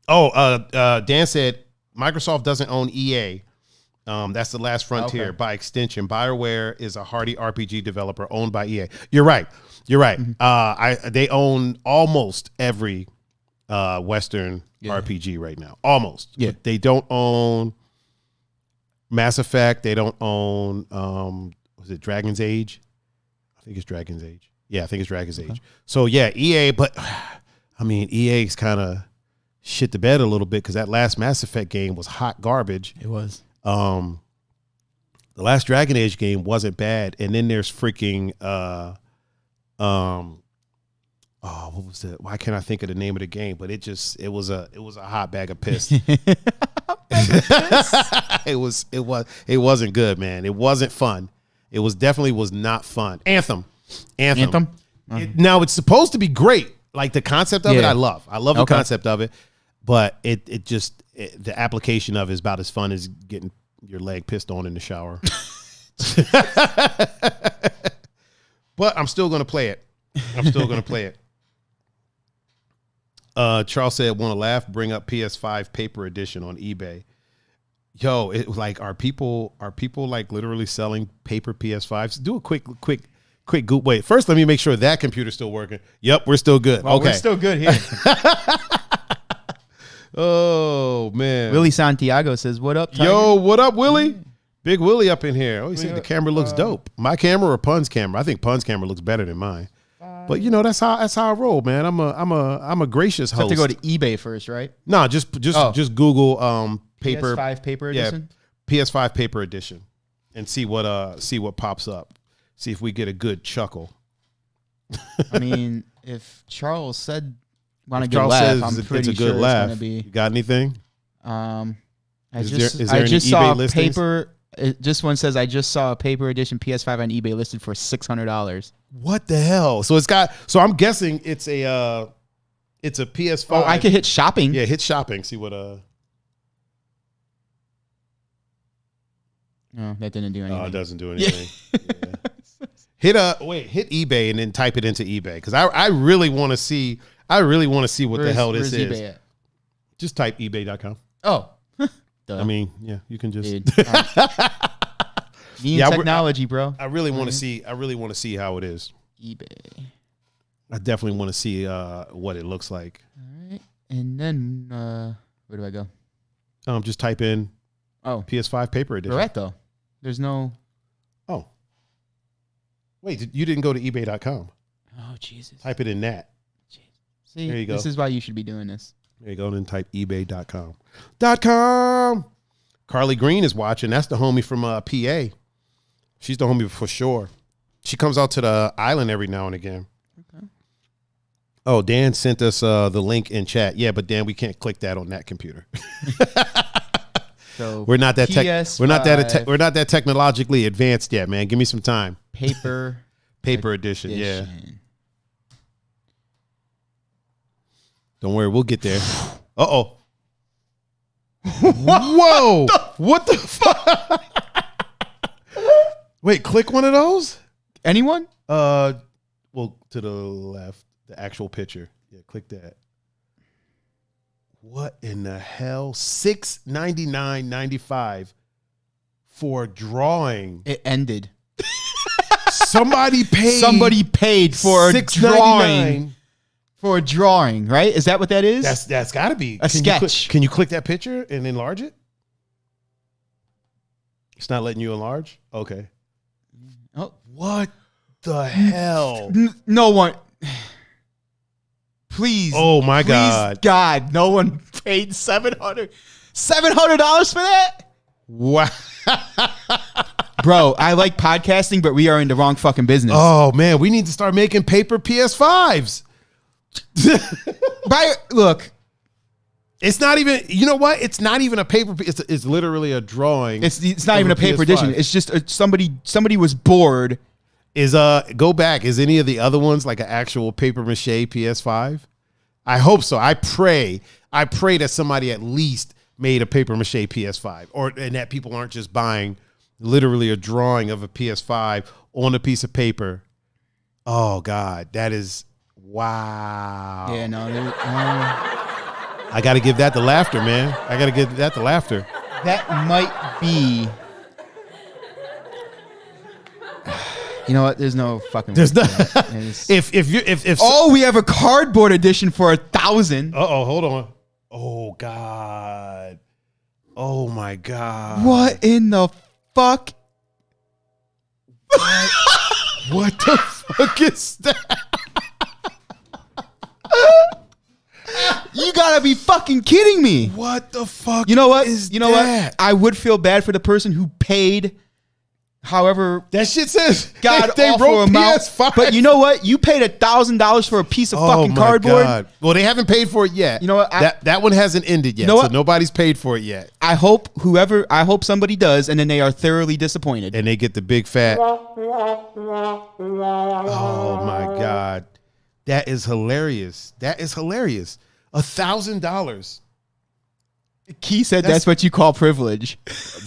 Oh, Dan said Microsoft doesn't own EA. That's the last frontier. By extension, BioWare is a hardy RPG developer owned by EA. You're right. They own almost every Western RPG right now. Almost. Yeah. But they don't own Mass Effect. They don't own was it Dragon's Age? I think it's Dragon's Age. Yeah, I think it's Dragon's Age. So yeah, EA, but I mean EA's kind of shit the bed a little bit because that last Mass Effect game was hot garbage. It was. The last Dragon Age game wasn't bad, and then there's freaking what was it? Why can't I think of the name of the game? But it was a hot bag of piss. It wasn't good, man. It wasn't fun. It definitely was not fun. Anthem. Now it's supposed to be great. Like the concept of it, I love. I love the concept of it, but the application of it is about as fun as getting your leg pissed on in the shower. But I'm still gonna play it. Charles said, "Want to laugh? Bring up PS5 paper edition on eBay." Yo, are people like literally selling paper PS5s? Do a quick Google. Wait, first let me make sure that computer's still working. Yep, we're still good. Well, okay, we're still good here. Oh man, Willie Santiago says, "What up, Tiger?" Yo, what up, Willie? Big Willie up in here. Oh, he said the camera looks dope. My camera or Pun's camera? I think Pun's camera looks better than mine. But you know that's how I roll, man. I'm a gracious host. You have to go to eBay first, right? No, just Google paper PS5 paper edition. PS5 paper edition, and see what pops up. See if we get a good chuckle. I mean, if Charles said want to get Charles laugh, says I'm pretty it's a good sure laugh. it's gonna be. You got anything? I Is just there any saw eBay listings? paper. This one says I just saw a paper edition PS5 on eBay listed for $600. What the hell? So So I'm guessing it's a PS5. Oh, I could hit shopping. Yeah, hit shopping. See what No, that didn't do anything. Oh, it doesn't do anything. Yeah. Hit eBay and then type it into eBay because I really want to see. I really want to see what the hell this is. Where's eBay at? Just type ebay.com. Oh, I mean, yeah, you can just. Me and technology, bro. I really want to see. I really want to see how it is. eBay. I definitely want to see what it looks like. All right, and then where do I go? Just type in. Oh, PS5 paper edition. correct though. There's no. Oh. Wait, you didn't go to ebay.com. Oh Jesus. Type it in that. See, there you go. This is why you should be doing this. There you go, and then type ebay.com. .com. Carly Green is watching. That's the homie from PA. She's the homie for sure. She comes out to the island every now and again. Okay. Oh, Dan sent us the link in chat. Yeah, but Dan, we can't click that on that computer. So we're not that we're not that technologically advanced yet, man. Give me some time. Paper edition. Yeah. Don't worry, we'll get there. Uh-oh. Whoa. What the fuck? Wait, click one of those? Anyone? Well, to the left, the actual picture. Yeah, click that. What in the hell? $6.99.95 for drawing. It ended. Somebody paid for a drawing. $6.99. For a drawing, right? Is that what that is? That's got to be a sketch. Can you click that picture and enlarge it? It's not letting you enlarge? Okay. Oh, what the hell? No one. Please. Oh my God. God, no one paid $700 for that? Wow. Bro, I like podcasting, but we are in the wrong fucking business. Oh man, we need to start making paper PS5s. Look. It's not even, you know what? It's not even a paper. It's literally a drawing. It's not even a paper edition. It's just somebody was bored. Go back. Is any of the other ones like an actual paper mache PS5? I hope so. I pray that somebody at least made a paper mache PS5, and that people aren't just buying literally a drawing of a PS5 on a piece of paper. Oh God, that is wow. Yeah, no. I got to give that the laughter, man. I got to give that the laughter. That might be. You know what? There's no fucking. There's no. If we have a cardboard edition for $1,000. Hold on. Oh God. Oh my God. What in the fuck? What the fuck is that? You gotta be fucking kidding me. What the fuck? You know what? What? I would feel bad for the person who paid however that shit says God they awful wrote amount. PS5. But you know what? You paid $1,000 for a piece of fucking cardboard. God. Well, they haven't paid for it yet. You know what? That one hasn't ended yet. You know what? So nobody's paid for it yet. I hope somebody does, and then they are thoroughly disappointed. And they get the big fat. Oh my God. That is hilarious. $1,000. Key said that's what you call privilege.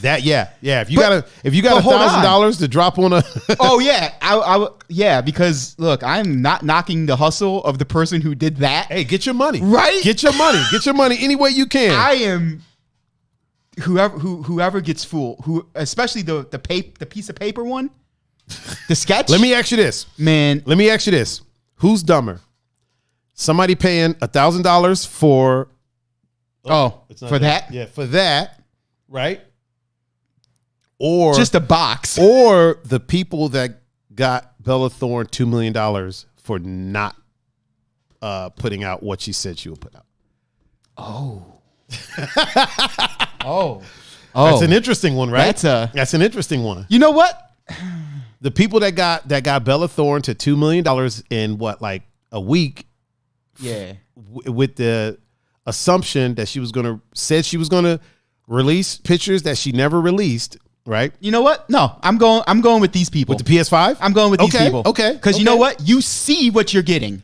Yeah. If you got $1,000 to drop on a. Oh yeah, because look, I'm not knocking the hustle of the person who did that. Hey, get your money. Right? Get your money any way you can. I am whoever gets fooled, especially the piece of paper one, the sketch. Let me ask you this, man. Who's dumber? Somebody paying $1,000 for. For that? Yeah, for that, right? Or just a box. Or the people that got Bella Thorne $2 million for not putting out what she said she would put out. Oh. That's an interesting one, right? That's an interesting one. You know what? The people that got Bella Thorne to $2 million in what, like a week? Yeah. With the assumption that she was gonna release pictures that she never released, right? You know what? No, I'm going with these people. With the PS5? I'm going with these people. Okay. Because you know what? You see what you're getting.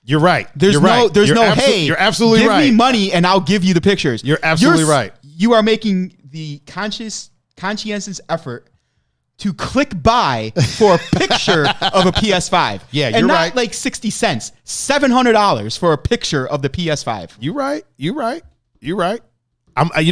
You're right. There's hey, you're absolutely right. Give me money and I'll give you the pictures. You're absolutely right. You are making the conscientious effort to click buy for a picture of a PS5. Yeah, and you're not right. like 60 cents, $700 for a picture of the PS5. You're right. You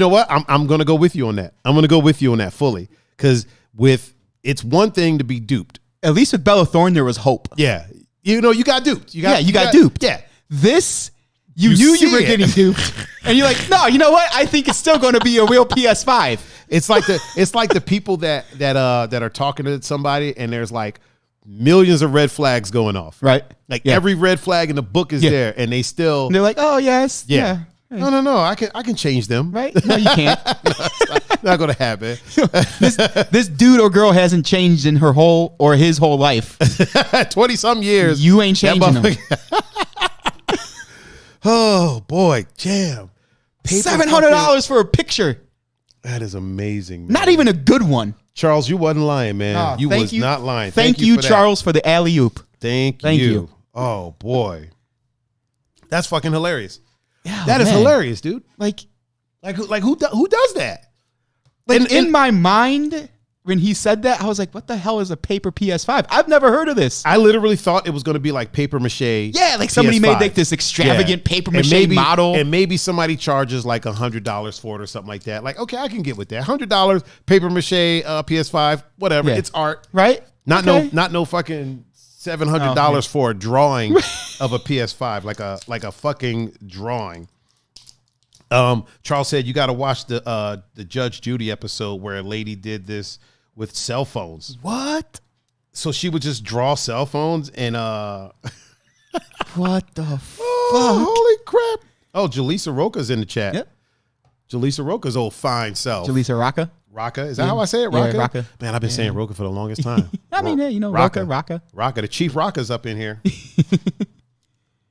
know what? I'm going to go with you on that. I'm going to go with you on that fully, because it's one thing to be duped. At least with Bella Thorne, there was hope. Yeah, you got duped. You got duped. Yeah, this. You knew you were getting duped, and you're like, no, you know what? I think it's still going to be a real PS5. It's like the people that are talking to somebody and there's like millions of red flags going off. Right. Like every red flag in the book is there, and they're like, oh yes, yeah. No. I can change them. Right? No, you can't. Not gonna happen. This dude or girl hasn't changed in her whole or his whole life. 20 some years. You ain't changing them. Oh boy, jam. $700 for a picture. That is amazing, man. Not even a good one. Charles, you wasn't lying, man. You was not lying. Thank you, Charles, for the alley-oop. Thank you. Oh boy. That's fucking hilarious. Yeah, that is hilarious, dude. Like who does that? Like in my mind, when he said that, I was like, what the hell is a paper PS5? I've never heard of this. I literally thought it was going to be like paper mache. Yeah, like somebody made like this extravagant paper mache model. And maybe somebody charges like $100 for it or something like that. Like, okay, I can get with that. $100 paper mache PS5, whatever. Yeah. It's art. Right? Not no fucking $700 for a drawing of a PS5, like a fucking drawing. Charles said you got to watch the Judge Judy episode where a lady did this with cell phones. What? So she would just draw cell phones and what the fuck? Holy crap! Oh, Jaleesa Roca's in the chat. Yep. Jaleesa Roca's old fine self. Jaleesa Rocca. Rocca, is that how I say it? Rocca. Yeah, Rocca. Man, I've been saying Roca for the longest time. I mean, yeah, you know, Rocca. Rocca. The Chief Rocca's up in here.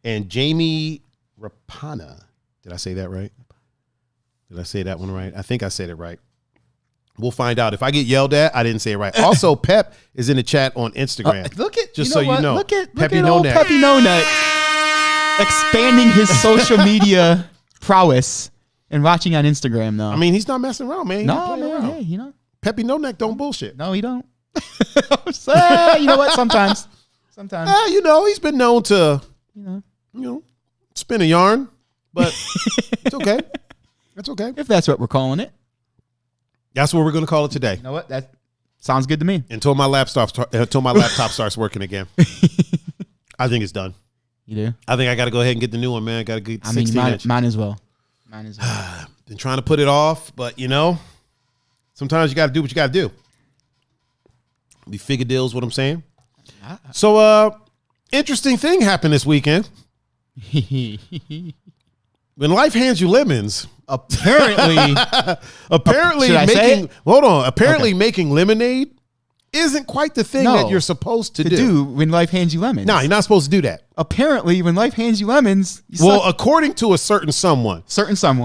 And Jamie Rapana. Did I say that right? Did I say that one right? I think I said it right. We'll find out. If I get yelled at, I didn't say it right. Also, Pep is in the chat on Instagram. Look at just so you know. Look at Peppy old No-Neck. Peppy No-Neck expanding his social media prowess and watching on Instagram though. I mean, he's not messing around, man. He's not playing around. Hey, you know. Peppy No-Neck don't bullshit. No, he don't. So, you know what? Sometimes. You know, he's been known to, You know, spin a yarn, but it's okay. That's okay. if that's what we're calling it. That's what we're going to call it today. You know what? That sounds good to me. Until my laptop starts working again. I think it's done. You do? I think I got to go ahead and get the new one, man. I got to get 16 inch. Mine as well. Been trying to put it off, but sometimes you got to do what you got to do. We figure deals, what I'm saying. So, interesting thing happened this weekend. When life hands you lemons, Apparently making lemonade isn't quite the thing that you're supposed to do when life hands you lemons. No, you're not supposed to do that. Apparently, when life hands you lemons, according to a certain someone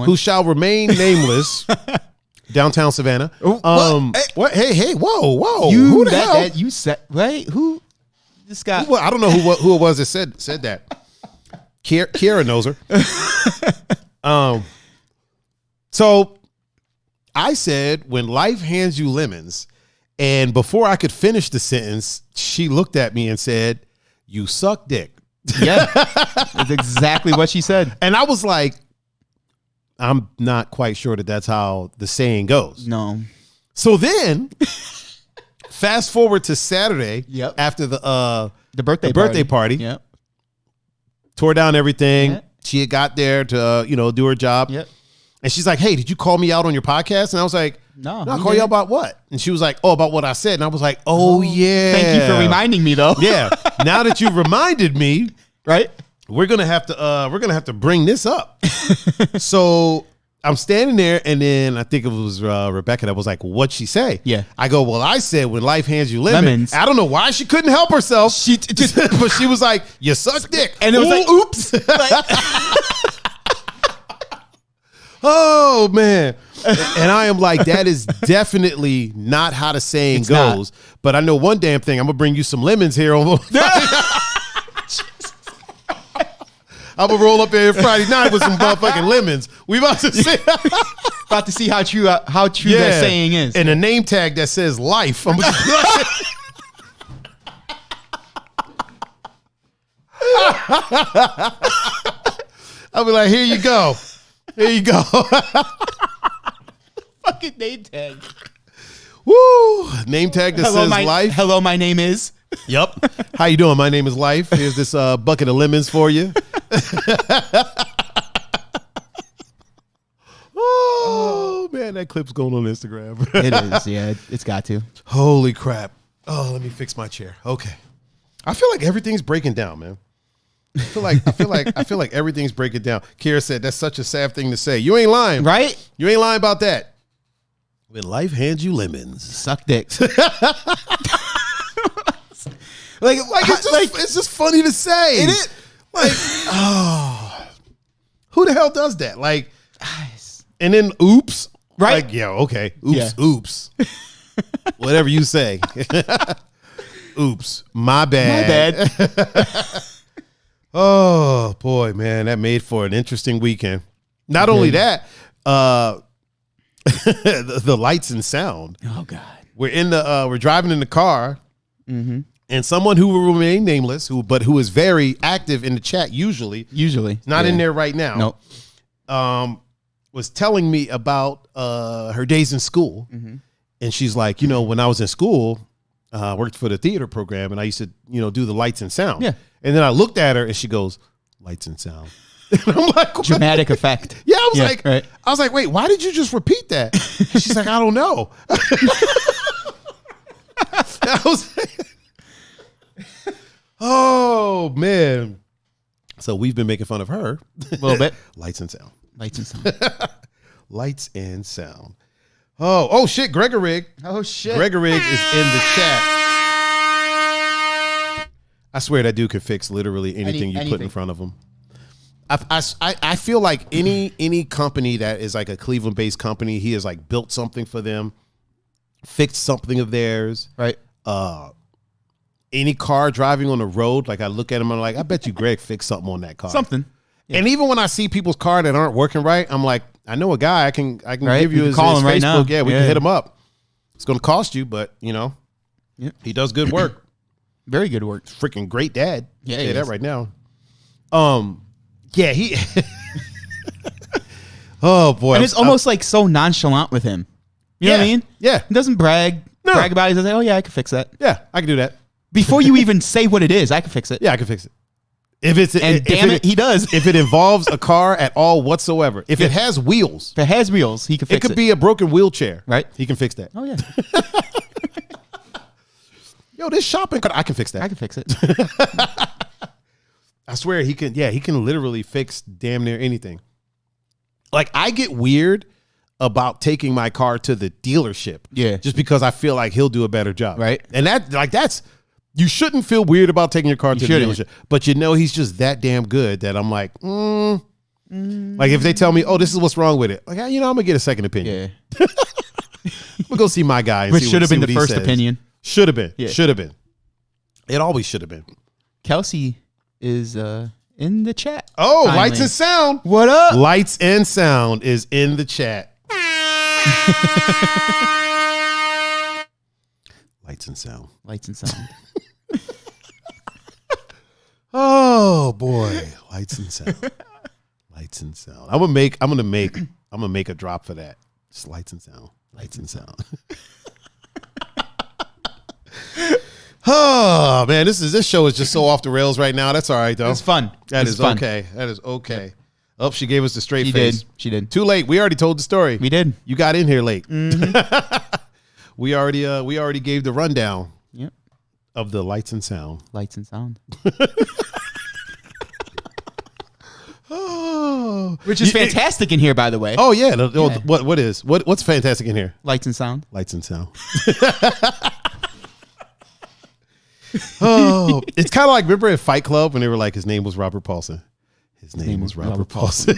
who shall remain nameless, downtown Savannah. What? Hey, whoa! Who the hell? You said right? Who? This guy? I don't know who it was that said that. Kiara knows her. So I said, when life hands you lemons, and before I could finish the sentence, she looked at me and said, "You suck dick." Yeah, that's exactly what she said. And I was like, I'm not quite sure that's how the saying goes. No. So then, fast forward to Saturday. Yep. After the birthday party. Yep. Tore down everything. Yep. She had got there to do her job. Yep. And she's like, "Hey, did you call me out on your podcast?" And I was like, No. I call you about what? And she was like, "Oh, about what I said." And I was like, "Oh yeah." Thank you for reminding me, though. Yeah. Now that you reminded me, right? We're gonna have to bring this up. So I'm standing there, and then I think it was Rebecca that was like, "What'd she say?" Yeah. I go, "Well, I said when life hands you lemons." I don't know why she couldn't help herself. But she was like, "You suck dick," and it was like, "Oops." Oh man. And I am like, that is definitely not how the saying goes. Not. But I know one damn thing. I'm gonna bring you some lemons here on. I'm gonna roll up there Friday night with some motherfucking lemons. We about to see how true that saying is, and a name tag that says life. I'm I'll be like, here you go. Here you go. Fucking name tag. Woo! Name tag that says life. Hello, my name is. Yep. How you doing? My name is Life. Here's this bucket of lemons for you. Oh man, that clip's going on Instagram. It is. Yeah, it's got to. Holy crap! Oh, let me fix my chair. Okay. I feel like everything's breaking down, man. I feel like everything's breaking down. Kira said that's such a sad thing to say. You ain't lying, right? You ain't lying about that. When life hands you lemons, suck dicks. It's just funny to say. It is. Like, who the hell does that? Like, and then oops, right? Like, yeah, okay, oops. Whatever you say. Oops, my bad. Oh boy, man, that made for an interesting weekend. Not only that, the lights and sound. Oh God, we're driving in the car, and someone who will remain nameless, who is very active in the chat, usually not in there right now. Nope. Was telling me about her days in school, and she's like, when I was in school, worked for the theater program, and I used to, do the lights and sound. Yeah. And then I looked at her, and she goes, "Lights and sound." And I'm like, what? Dramatic effect. Yeah, I was like, right. I was like, wait, why did you just repeat that? She's like, I don't know. I was like, oh man. So we've been making fun of her A little bit. Lights and sound. Lights and sound. Lights and sound. Oh shit, Gregorig. Oh shit. Gregorig is in the chat. I swear that dude can fix literally anything you put in front of him. I feel like any company that is like a Cleveland-based company, he has like built something for them, fixed something of theirs. Right. Any car driving on the road, like I look at him, I'm like, I bet you Greg fixed something on that car. Something. Yeah. And even when I see people's car that aren't working right, I'm like, I know a guy. I can right? give you his call him Facebook. right now. Yeah, we can hit him up. It's going to cost you, but Yep. he does good work. Very good work. Freaking great dad. Yeah, say he that is. right now. Yeah, he. Oh boy, And it's almost like so nonchalant with him. You know what I mean? Yeah, He doesn't brag about it. He doesn't say, "Oh yeah, I can fix that." yeah, I can do that. Before you even say what it is, I can fix it. Yeah, I can fix it. If it's And damn it, he does. If it involves a car at all whatsoever, if it has wheels, If it has wheels, he can fix it. it could be a broken wheelchair. Right. He can fix that. Oh yeah, Yo, this shopping cart, I can fix that. I can fix it. I swear he can. Yeah, he can literally fix damn near anything. Like I get weird about taking my car to the dealership. Yeah. Just because I feel like he'll do a better job. Right. And that's you shouldn't feel weird about taking your car to the shouldn't. dealership. But he's just that damn good that I'm like, like if they tell me, oh, this is what's wrong with it, like I'm gonna get a second opinion. Yeah, I'm gonna go see my guy. And which see should have been what the he first says. opinion. Should have been. Yeah. Should have been. It always should have been. Kelsey is in the chat. Oh, finally. Lights and Sound. What up? Lights and Sound is in the chat. Lights and Sound. Lights and sound. Oh boy, Lights and Sound. Lights and Sound. I'm gonna make a drop for that. Just Lights and Sound. Lights and Sound. Oh man, this show is just so off the rails right now. That's all right though. It's fun. That It's is fun. okay. That is okay. Oh, she gave us the straight She face. did. She did. Too late. We already told the story. We did. You got in here late. Mm-hmm. we already gave the rundown Yep. of the Lights and Sound. Lights and sound. Oh, Which is fantastic in here, by the way. Oh yeah. Yeah. What's fantastic in here? Lights and sound. Lights and Sound. Oh, it's kind of like, remember at Fight Club when they were like, his name was Robert Paulson. His name was Robert Paulson.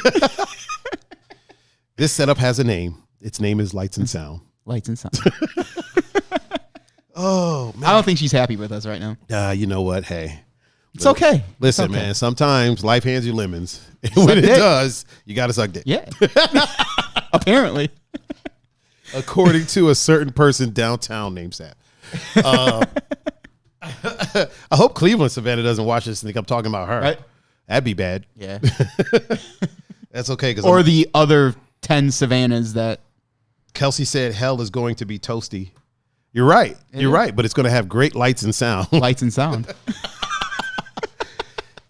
This setup has a name. Its name is Lights and Sound. Lights and sound. Oh man. I don't think she's happy with us right now. You know what? Hey. It's okay. Listen, It's okay. man, sometimes life hands you lemons. And when it dick. does, you got to suck dick. Yeah. Apparently. According to a certain person downtown named Sap. I hope Cleveland Savannah doesn't watch this and think I'm talking about her. Right. That'd be bad. Yeah. That's okay. Or the other 10 Savannahs that. Kelsey said hell is going to be toasty. You're right. You're right. But it's going to have great lights and sound. Lights and sound.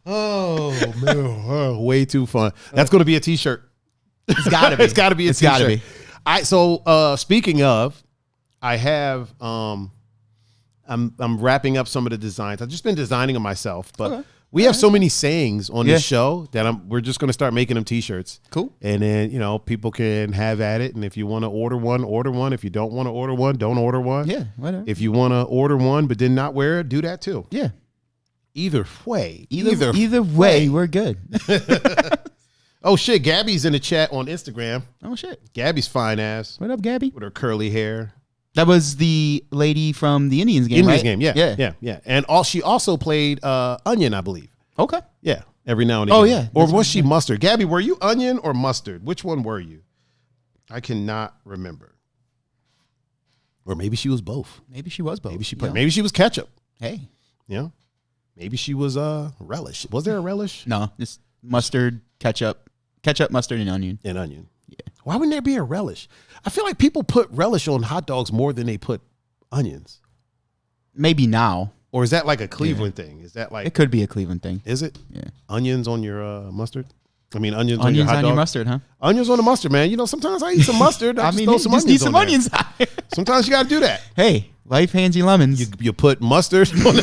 Oh, man. Oh, way too fun. That's going to be a t-shirt. It's got to be. It's got to be a It's t-shirt. got to be. Speaking of, I have I'm wrapping up some of the designs. I've just been designing them myself, but we have so many sayings on this show that we're just going to start making them t-shirts. Cool. And then, people can have at it. And if you want to order one, order one. If you don't want to order one, don't order one. Yeah, whatever. If you want to order one but then not wear it, do that too. Yeah. Either way. Either way, we're good. Oh shit, Gabby's in the chat on Instagram. Oh, shit. Gabby's fine ass What up, Gabby? with her curly hair. That was the lady from the Indians game, Indians right? game, yeah. And she also played Onion, I believe. Okay. Yeah, every now and again. Oh, yeah. Or That's was she Mustard? Gabby, were you Onion or Mustard? Which one were you? I cannot remember. Or maybe she was both. Maybe she was both. Maybe she played. Maybe she was ketchup. Hey. Maybe she was relish. Was there a relish? No, just mustard, ketchup, mustard, and onion. And onion. Yeah. Why wouldn't there be a relish? I feel like people put relish on hot dogs more than they put onions. Maybe now. Or is that like a Cleveland thing? Is that like... It could be a Cleveland thing. Is it? Yeah. Onions on your mustard? I mean, onions on Onions your hot on dog? your mustard, huh? Onions on the mustard, man. You know, sometimes I eat some mustard. I mean, throw some just onions need some on onions. there. Sometimes you got to do that. Hey, life hands you lemons. You put mustard on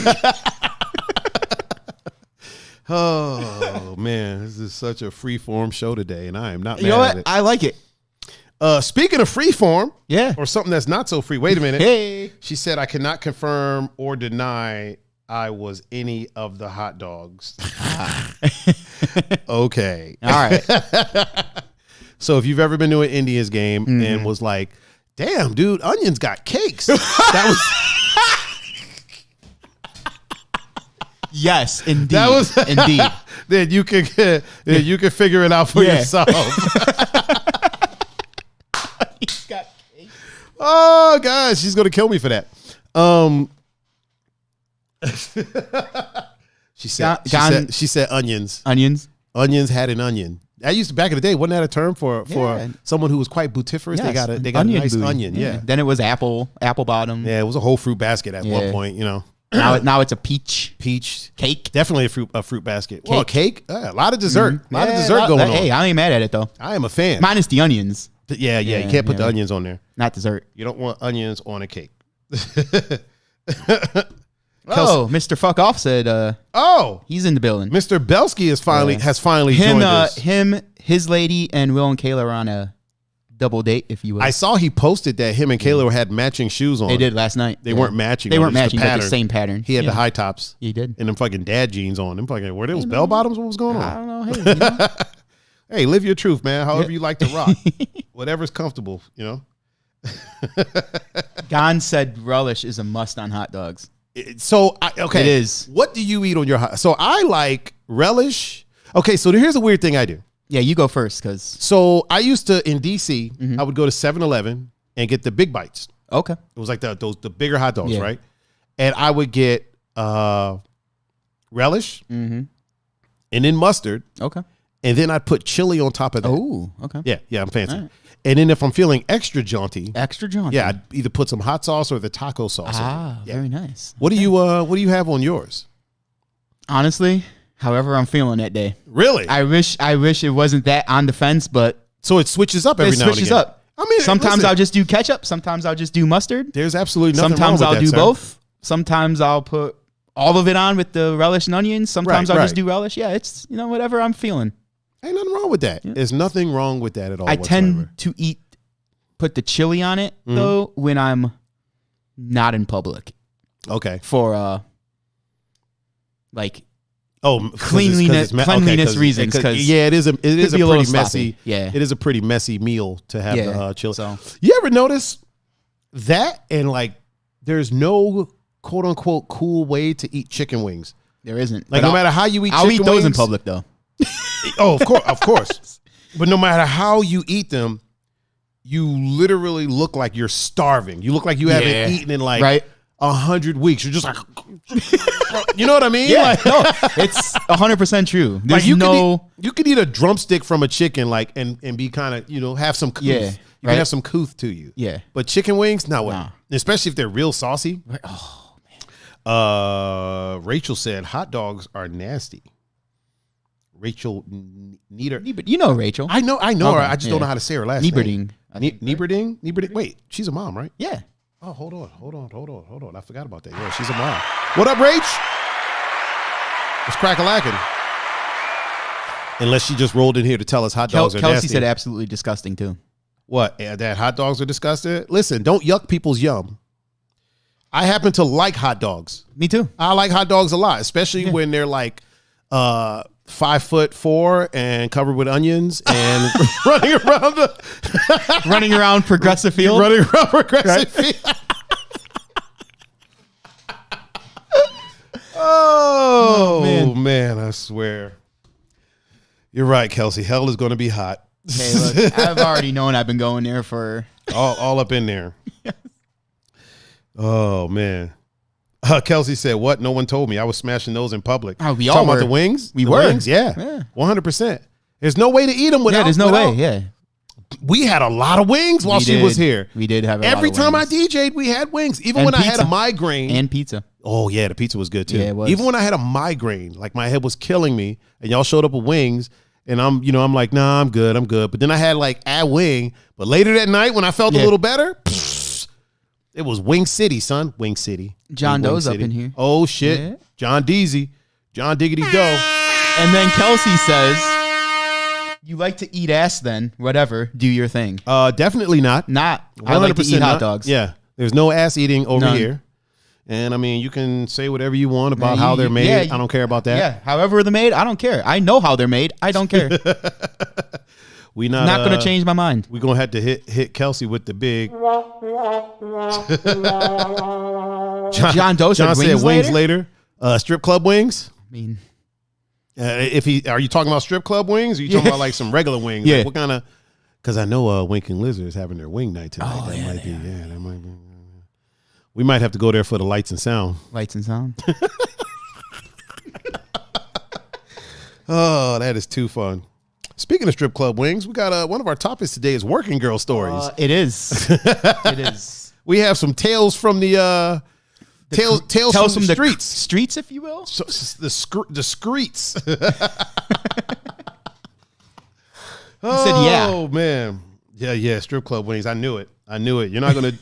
Oh, man. This is such a free-form show today, and I am not mad You know at what? it. I like it. Speaking of free-form, Yeah. or something that's not so free. Wait a minute. Hey. She said, I cannot confirm or deny I was any of the hot dogs. Okay. All right. So if you've ever been to an Indians game and was like, damn, dude, Onions got cakes. That was... Yes, indeed. That was indeed. Then you can figure it out for yourself. He's got cake. Oh gosh, she's gonna kill me for that. She said onions. Onions had an onion. That used to back in the day. Wasn't that a term for someone who was quite butiferous? Yes, they got a nice onion. Yeah. Then it was apple bottom. Yeah, it was a whole fruit basket at one point. You know. Now it's a peach cake. Definitely a fruit basket. Well, cake. A lot of dessert. A lot of dessert going on. Hey, I ain't mad at it though. I am a fan. Minus the onions. Yeah. You can't put the onions on there. Not dessert. You don't want onions on a cake. Oh, Mr. Fuck Off said. He's in the building. Mr. Belsky has finally joined us. His lady, and Will and Kayla are on a double date, if you will. I saw he posted that him and Kayla had matching shoes on. They did last night. They weren't matching. They weren't matching, but the same pattern. He had the high tops. He did. And them fucking dad jeans on. Them fucking, were those bell bottoms? What was going on? I don't know. Hey, you know. Hey, live your truth, man. However you like to rock. Whatever's comfortable, you know. Gon said relish is a must on hot dogs. Okay. It is. What do you eat on your hot? So I like relish. Okay, so here's a weird thing I do. Yeah, you go first, because. So I used to, in DC, I would go to 7-Eleven and get the big bites. Okay. It was like the bigger hot dogs, right? And I would get relish and then mustard. Okay. And then I'd put chili on top of that. Oh, okay. Yeah, I'm fancy. Right. And then if I'm feeling extra jaunty. Yeah, I'd either put some hot sauce or the taco sauce. Very nice. What do you have on yours? Honestly, however I'm feeling that day. Really? I wish it wasn't that on the fence, but so it switches up every now and again. It switches up. I mean, sometimes I'll just do ketchup, sometimes I'll just do mustard. There's absolutely nothing wrong with that. Sometimes I'll do both. Sometimes I'll put all of it on with the relish and onions. Sometimes I'll just do relish. Yeah, it's whatever I'm feeling. Ain't nothing wrong with that. Yeah. There's nothing wrong with that at all. I tend to put the chili on it though when I'm not in public. Okay. For cleanliness reasons. Yeah, it is a pretty messy. Yeah, it is a pretty messy meal to have the chili. So. You ever notice that? And like, there's no quote unquote cool way to eat chicken wings. There isn't. Like, no matter how you eat, I'll eat those in public though. Oh, of course. But no matter how you eat them, you literally look like you're starving. You look like you haven't eaten in like 100 weeks. You're just like, you know what I mean? Yeah, like, no, it's 100% true. There's like you could eat a drumstick from a chicken, like, and be kind of, have some couth. Yeah, you can have some couth to you. Yeah. But chicken wings, no way. Especially if they're real saucy. Oh, man. Rachel said hot dogs are nasty. Rachel Nieder. You know Rachel. I know her. I just don't know how to say her last name. Nieberding. Wait, she's a mom, right? Yeah. Oh, hold on. I forgot about that. Yeah, she's a mom. What up, Rach? It's crack-a-lackin'. Unless she just rolled in here to tell us hot dogs are nasty. Kelsey said absolutely disgusting too. What? That hot dogs are disgusting? Listen, don't yuck people's yum. I happen to like hot dogs. Me too. I like hot dogs a lot, especially when they're like 5'4" and covered with onions and running around Progressive Field. Field. Oh man, I swear. You're right, Kelsey. Hell is going to be hot. Hey, look, I've already known I've been going there for all up in there. Yes. Oh man. Kelsey said, "What? No one told me. I was smashing those in public." Oh, we talking all were. About the wings. We the were. Wings? Yeah, 100%. There's no way to eat them without. Yeah, there's no way. Yeah, We had a lot of wings while she was here. We did have every time I DJ'd, we had wings. Even and when pizza. I had a migraine and pizza. Oh yeah, the pizza was good too. Yeah, it was. Even when I had a migraine, like my head was killing me, and y'all showed up with wings, and I'm like, nah, I'm good. But then I had like a wing. But later that night, when I felt a little better, it was Wing City, son. Wing City. John Doe's up in here. Oh shit, yeah. John Deezy, John Diggity Doe. And then Kelsey says, "You like to eat ass? Then whatever, do your thing." Definitely not. I like to eat hot not. dogs. Yeah, there's no ass eating over here. And I mean, you can say whatever you want about how they're made. I don't care about that. Yeah, however they're made, I don't care. I know how they're made. I don't care. We not going to change my mind. We're going to have to hit Kelsey with the big. John Doe said wings later. Strip club wings. I mean, are you talking about strip club wings? Or are you talking about like some regular wings? Yeah. Like what kind of? Because I know Winking Lizard is having their wing night tonight. Oh, that might be. We might have to go there for the lights and sound. Lights and sound. Oh, that is too fun. Speaking of strip club wings, we got one of our topics today is working girl stories. It is. It is. We have some tales from the tales from the streets. Streets, if you will. So, the streets. Oh man. Yeah, strip club wings. I knew it. You're not gonna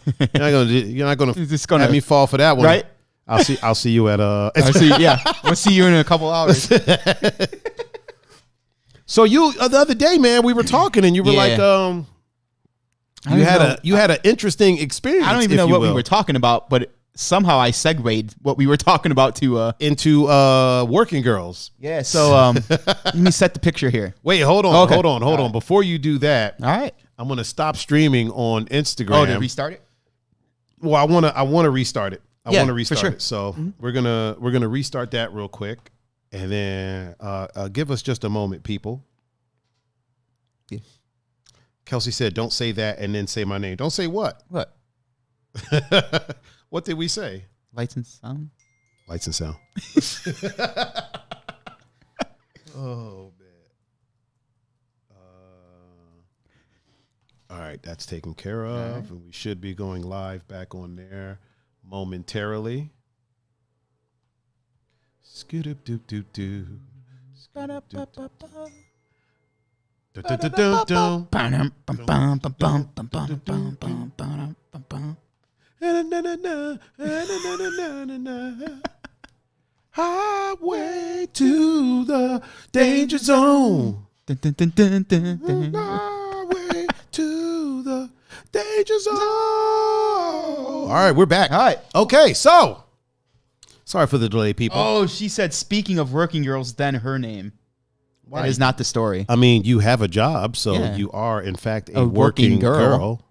have me fall for that one. Right? I'll see you at We'll see you in a couple hours. So the other day, man, we were talking and you were like, you had an interesting experience. I don't even know what we were talking about, but somehow I segued what we were talking about to into working girls. Yeah. So let me set the picture here. Wait, hold on. Before you do that, all right, I'm gonna stop streaming on Instagram. Oh, to restart it? Well, I want to restart it. I want to restart sure. it. So we're gonna restart that real quick, and then give us just a moment, people. Yeah. Kelsey said, "Don't say that, and then say my name. Don't say what? What? What did we say? Lights and sound. Lights and sound." Oh man. All right, that's taken care of, right. And we should be going live back on there momentarily. Scoot-up-doop-doop-doo. Highway to the danger zone. Highway to the danger zone. All right, we're back. All right. Okay, so sorry for the delay, people. Oh, she said, speaking of working girls, then her name. That is not the story. I mean, you have a job, so you are, in fact, a working girl.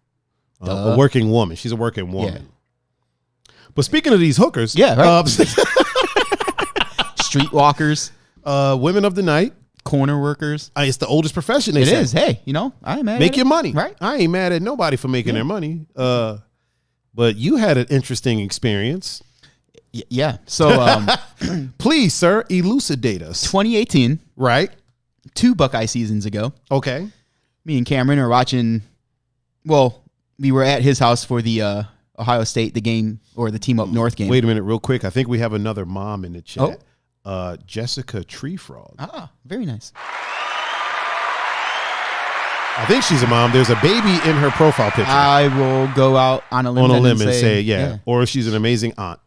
A working woman. She's a working woman. Yeah. But speaking of these hookers, right. Streetwalkers, women of the night, corner workers. It's the oldest profession. It is. Hey, I ain't mad. Make your money, right? I ain't mad at nobody for making their money. But you had an interesting experience. Yeah. So, please, sir, elucidate us. 2018, right? 2 Buckeye seasons ago. Okay. Me and Cameron are watching. Well, we were at his house for the Ohio State, the game, or the Team Up North game. Wait a minute, real quick. I think we have another mom in the chat. Jessica Tree Frog. Ah, very nice. I think she's a mom. There's a baby in her profile picture. I will go out on a limb and say yeah. Or she's an amazing aunt.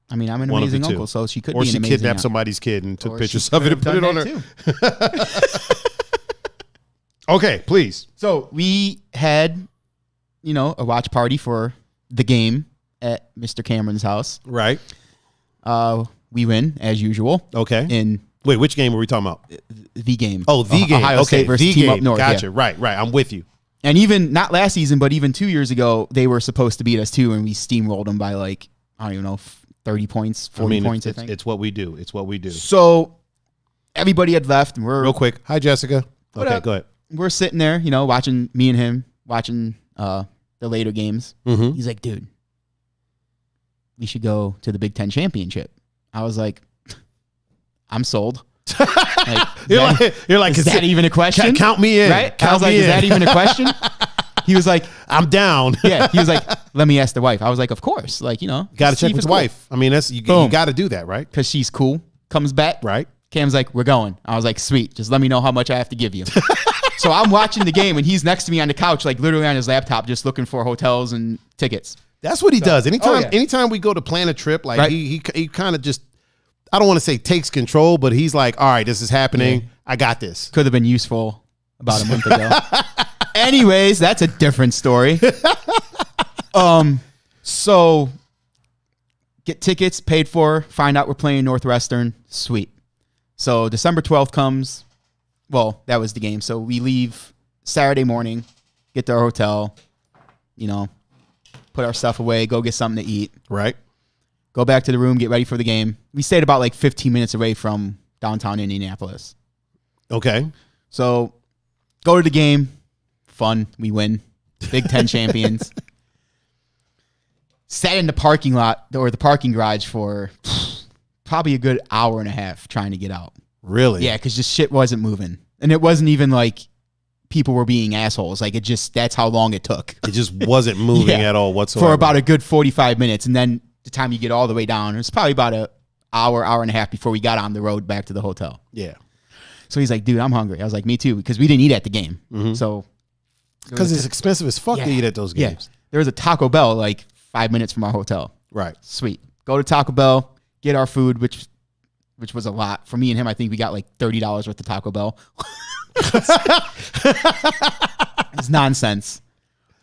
I mean, I'm an amazing uncle, so she could be an amazing aunt. Or she kidnapped somebody's kid and took pictures of it and put it on her. Okay, please. So we had, a watch party for the game at Mr. Cameron's house. Right. We win, as usual. Okay. Wait, which game were we talking about? The game. Oh, the game. Ohio State versus Team Up North. Gotcha. Yeah. Right. I'm with you. And even, not last season, but even 2 years ago, they were supposed to beat us too, and we steamrolled them by I don't even know, 30 points, 40 points, I think. It's what we do. So everybody had left. And we're real quick. Hi, Jessica. Okay, go ahead. We're sitting there, watching me and him, watching the later games. Mm-hmm. He's like, dude, we should go to the Big Ten championship. I was like, I'm sold. You're like, is that even a question? Count me in. Right? I was like, is that even a question? He was like, I'm down. yeah. He was like, let me ask the wife. I was like, of course. Like, got to check with the wife. I mean, that's you got to do that, right? Because she's cool. Comes back. Right. Cam's like, we're going. I was like, sweet. Just let me know how much I have to give you. So I'm watching the game, and he's next to me on the couch, like literally on his laptop, just looking for hotels and tickets. That's what he does. Anytime we go to plan a trip, like he kind of just, I don't want to say takes control, but he's like, all right, this is happening. Yeah. I got this. Could have been useful about a month ago. Anyways, that's a different story. So get tickets paid for, find out we're playing Northwestern. Sweet. So December 12th comes. Well, that was the game. So we leave Saturday morning, get to our hotel, put our stuff away, go get something to eat. Right. Go back to the room, get ready for the game. We stayed about like 15 minutes away from downtown Indianapolis. Okay. So go to the game. Fun. We win. Big Ten champions. Sat in the parking lot or the parking garage for probably a good hour and a half trying to get out. Really? Yeah, because just shit wasn't moving. And it wasn't even like people were being assholes. Like that's how long it took. It just wasn't moving at all whatsoever. For about a good 45 minutes. And then the time you get all the way down, it was probably about an hour and a half before we got on the road back to the hotel. Yeah. So he's like, dude, I'm hungry. I was like, me too, because we didn't eat at the game. Mm-hmm. So because it's expensive as fuck to eat at those games. Yeah. There was a Taco Bell like 5 minutes from our hotel. Right. Sweet. Go to Taco Bell, get our food, which was a lot. For me and him, I think we got like $30 worth of Taco Bell. It's nonsense.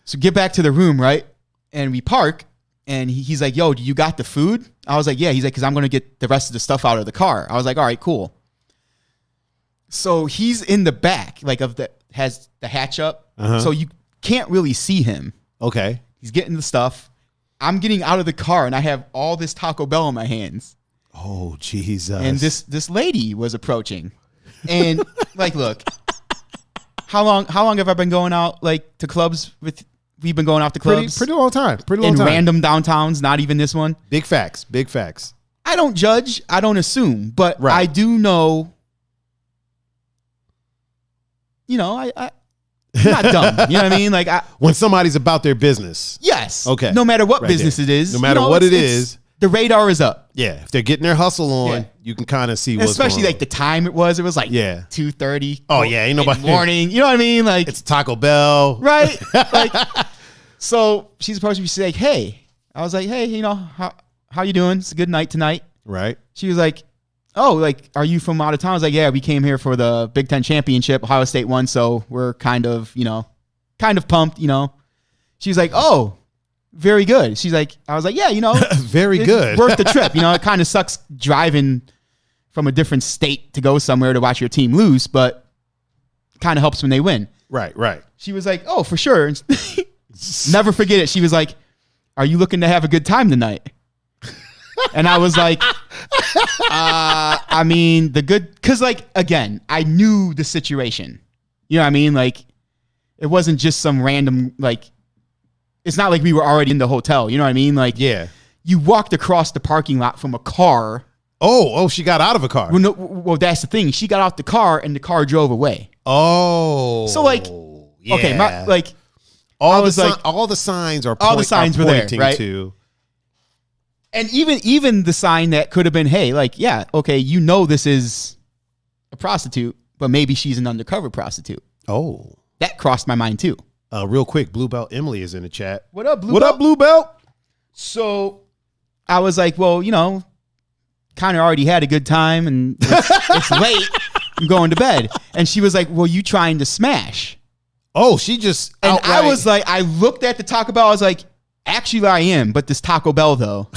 So get back to the room, right? And we park, and he's like, yo, do you got the food? I was like, yeah. He's like, because I'm going to get the rest of the stuff out of the car. I was like, all right, cool. So he's in the back, like has the hatch up. Uh-huh. So you can't really see him. Okay. He's getting the stuff. I'm getting out of the car, and I have all this Taco Bell in my hands. Oh, Jesus. And this lady was approaching. And like, look, how long have I been going out like to clubs with? We've been going out to clubs pretty long time. In random downtowns, not even this one. Big facts. I don't judge. I don't assume, but I do know. I'm not dumb. You know what I mean? Like when somebody's about their business. Yes. Okay. No matter what business it is. No matter what it is. The radar is up. Yeah. If they're getting their hustle on, you can kind of see what's going on. Especially like the time it was. It was like 2:30. Oh, yeah. Ain't nobody. Morning. You know what I mean? Like it's Taco Bell. Right? Like, so she's approaching me. She's like, hey. I was like, hey, how you doing? It's a good night tonight. Right. She was like, oh, like, are you from out of town? I was like, yeah, we came here for the Big Ten championship. Ohio State won, so we're kind of pumped, She was like, oh, very good. She's like, I was like, yeah, very good. Worth the trip. It kind of sucks driving from a different state to go somewhere to watch your team lose, but kind of helps when they win. Right. She was like, oh, for sure. Never forget it. She was like, are you looking to have a good time tonight? And I was like, I mean, because like, again, I knew the situation. You know what I mean? Like, it wasn't just some random, like, it's not like we were already in the hotel. You know what I mean? Like, yeah, you walked across the parking lot from a car. Oh, she got out of a car. Well, that's the thing. She got out the car and the car drove away. Oh, so like, yeah. Okay, all the signs are were there, right? To. And even the sign that could have been, hey, like, yeah, okay, this is a prostitute, but maybe she's an undercover prostitute. Oh. That crossed my mind too. Real quick, Blue Belt Emily is in the chat. What up, Blue Belt? What up, Blue Belt? So I was like, well, kind of already had a good time and it's late. I'm going to bed. And she was like, well, you trying to smash? Oh, she just outright. And I was like, I looked at the Taco Bell. I was like, actually, I am. But this Taco Bell, though.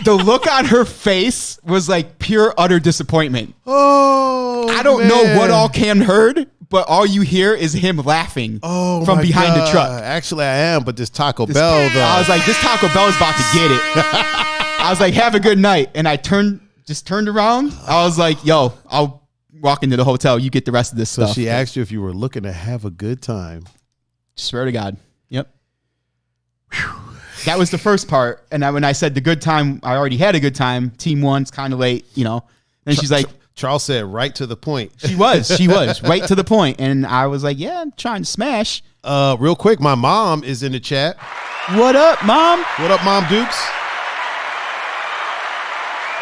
The look on her face was like pure, utter disappointment. Oh, I don't know what all Cam heard, but all you hear is him laughing from behind the truck. Actually, I am, but this Taco Bell, though. I was like, this Taco Bell is about to get it. I was like, have a good night. And I turned around. I was like, yo, I'll walk into the hotel. You get the rest of this stuff. So she asked you if you were looking to have a good time. Swear to God. Yep. Whew. That was the first part. And when I said the good time, I already had a good time. Team won. It's kind of late, And she's like, Charles said right to the point. She was right to the point, and I was like, "Yeah, I'm trying to smash." Real quick, my mom is in the chat. What up, Mom? What up, Mom Dukes?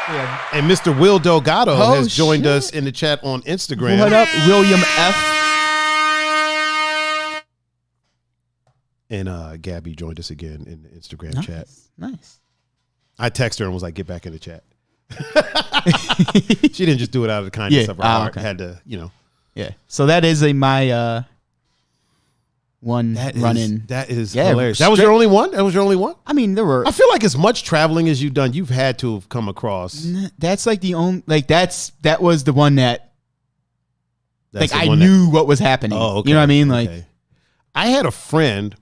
Yeah. And Mr. Will Delgado has joined shit. us in the chat on Instagram. What up, William F? And Gabby joined us again in the Instagram chat. Nice. I texted her and was like, "Get back in the chat." She didn't just do it out of the kindness of her heart. Okay. Had to, Yeah. So that is my one run-in. That is hilarious. That was your only one? That was your only one? I mean, there were. I feel like as much traveling as you've done, you've had to have come across. That's like the only. Like that was the one that. That's like I knew what was happening. Oh, okay. You know what I mean? Like, I had a friend.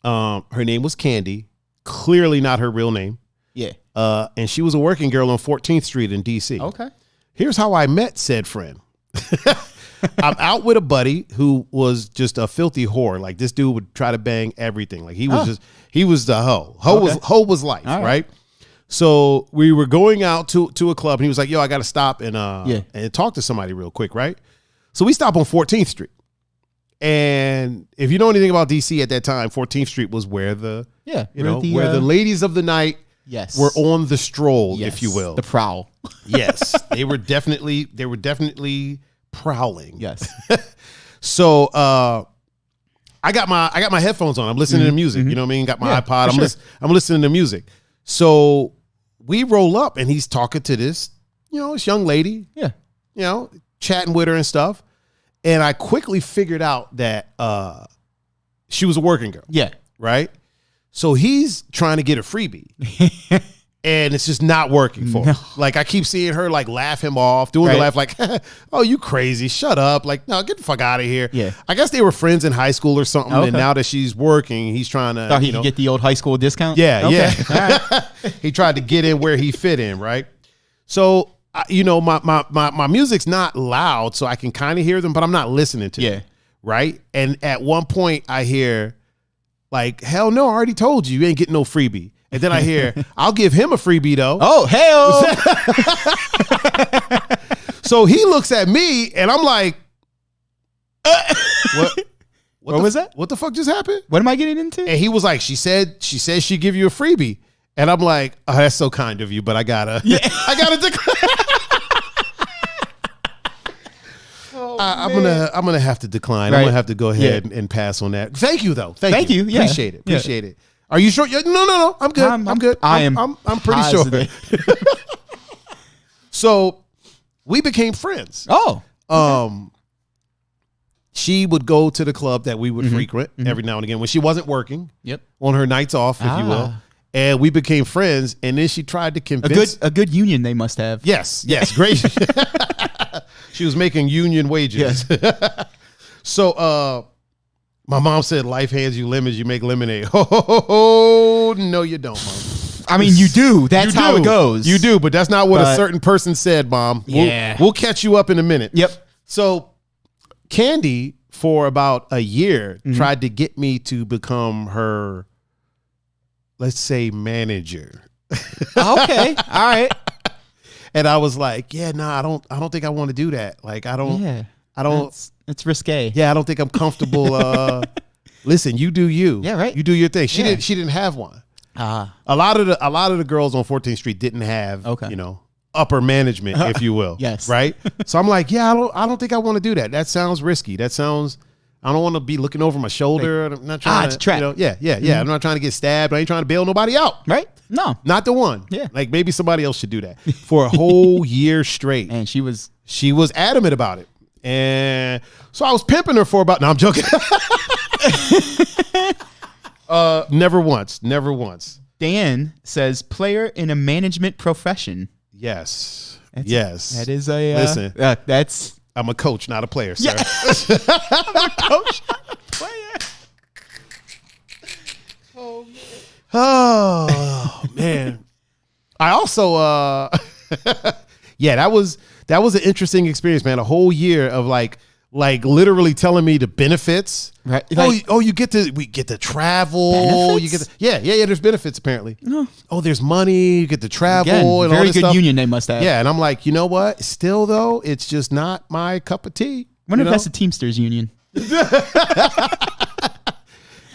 Her name was Candy. Clearly not her real name. Yeah. And she was a working girl on 14th Street in DC. Okay. Here's how I met said friend. I'm out with a buddy who was just a filthy whore. Like this dude would try to bang everything. Like he was the hoe. Hoe was life, right? So we were going out to a club and he was like, "Yo, I got to stop and talk to somebody real quick," right? So we stop on 14th Street. And if you know anything about DC at that time, 14th Street was where the ladies of the night were on the stroll, if you will. The prowl. Yes. They were definitely prowling. Yes. So I got my headphones on. I'm listening to music. You know what I mean? Got my iPod. I'm listening to music. So we roll up and he's talking to this young lady. Yeah. Chatting with her and stuff. And I quickly figured out that she was a working girl. Yeah. Right? So he's trying to get a freebie. And it's just not working for him. Like I keep seeing her like laugh him off, doing the laugh like, "Oh, you crazy. Shut up." Like, "No, get the fuck out of here." Yeah. I guess they were friends in high school or something. And now that she's working, he's trying to Thought he could get the old high school discount? Yeah, okay. yeah. Right. He tried to get in where he fit in, right? So my music's not loud, so I can kind of hear them, but I'm not listening to them, right? And at one point, I hear, like, "Hell no, I already told you ain't getting no freebie." And then I hear, "I'll give him a freebie, though." Oh, hell. So he looks at me, and I'm like, What was that? What the fuck just happened? What am I getting into? And he was like, she said she'd give you a freebie. And I'm like, "Oh, that's so kind of you, but I gotta decline." I'm gonna have to decline. Right. I'm gonna have to go ahead and pass on that. Thank you though. Thank you. Yeah. Appreciate it. Are you sure? No. I'm good. I'm good. I'm pretty positive. sure. So we became friends. Oh. She would go to the club that we would frequent every now and again when she wasn't working. Yep. On her nights off, if you will. And we became friends. And then she tried to convince a good union they must have. Yes. Great. She was making union wages. Yes. So my mom said, "Life hands you lemons, you make lemonade." Oh, no, you don't, Mom. I mean, you do. That's how it goes. You do, but that's not what a certain person said, Mom. We'll catch you up in a minute. Yep. So Candy, for about a year, tried to get me to become her, let's say, manager. Okay. All right. And I was like, "Yeah, I don't think I want to do that. Like, I don't. It's risque. Yeah, I don't think I'm comfortable. Listen, you do you. Yeah, right. You do your thing. She didn't have one. A lot of the girls on 14th Street didn't have, upper management, if you will. Yes. Right. So I'm like, I don't think I want to do that. That sounds risky. I don't want to be looking over my shoulder. I'm not trying it's a trap. I'm not trying to get stabbed. I ain't trying to bail nobody out. Right? No. Not the one. Yeah. Like maybe somebody else should do that for a whole year straight. And she was adamant about it. And so I was pimping her for about, no, I'm joking. Never once. Dan says, player in a management profession. Yes. That is a, listen, that's, I'm a coach, not a player, sir. Yeah. I'm a coach, not a player. Oh, man. Oh, man. I also, that was an interesting experience, man. A whole year of like like literally telling me the benefits. Right. We get to travel. Benefits? You get yeah. There's benefits apparently. No. Oh, there's money. You get to travel. Again, and all very this good stuff. union they must have. Yeah, and I'm like, you know what? Still though, it's just not my cup of tea. Wonder if that's the Teamsters union.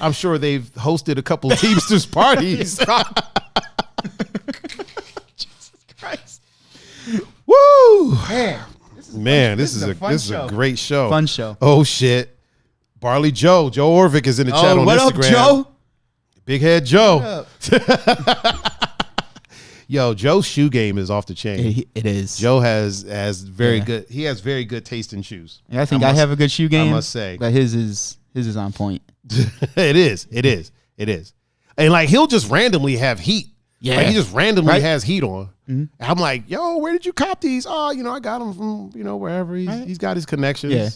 I'm sure they've hosted a couple of Teamsters parties. Jesus Christ. Woo! Man, this is a great show. Fun show. Oh shit. Barley Joe Orvick is in the chat on what Instagram. up, Joe? Big Head Joe. Yo, Joe's shoe game is off the chain. It is. Joe has very good. He has very good taste in shoes. Yeah, I think I have a good shoe game. I must say, but his is on point. It is. And like he'll just randomly have heat. Yeah, like he just randomly right? has heat on. Mm-hmm. I'm like, yo, where did you cop these? Oh, I got them from wherever. He's got his connections. Yeah.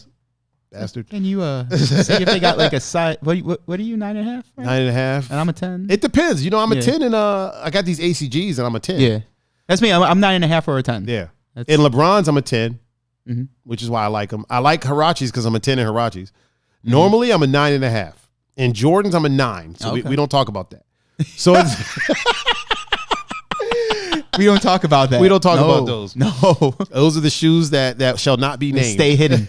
Bastard. Can you see if they got like a size? What are you 9.5? Right? 9.5. And I'm a 10. It depends. I'm a 10 and I got these ACGs and I'm a 10. Yeah, that's me. I'm 9.5 or a 10. Yeah. In LeBron's, I'm a 10, mm-hmm. which is why I like them. I like Hirachis because I'm a 10 in Hirachis. Normally, I'm a 9.5. In Jordans, I'm a 9. So we don't talk about that. So we don't talk about that. We don't talk about those. No. Those are the shoes that shall not be named. Stay hidden.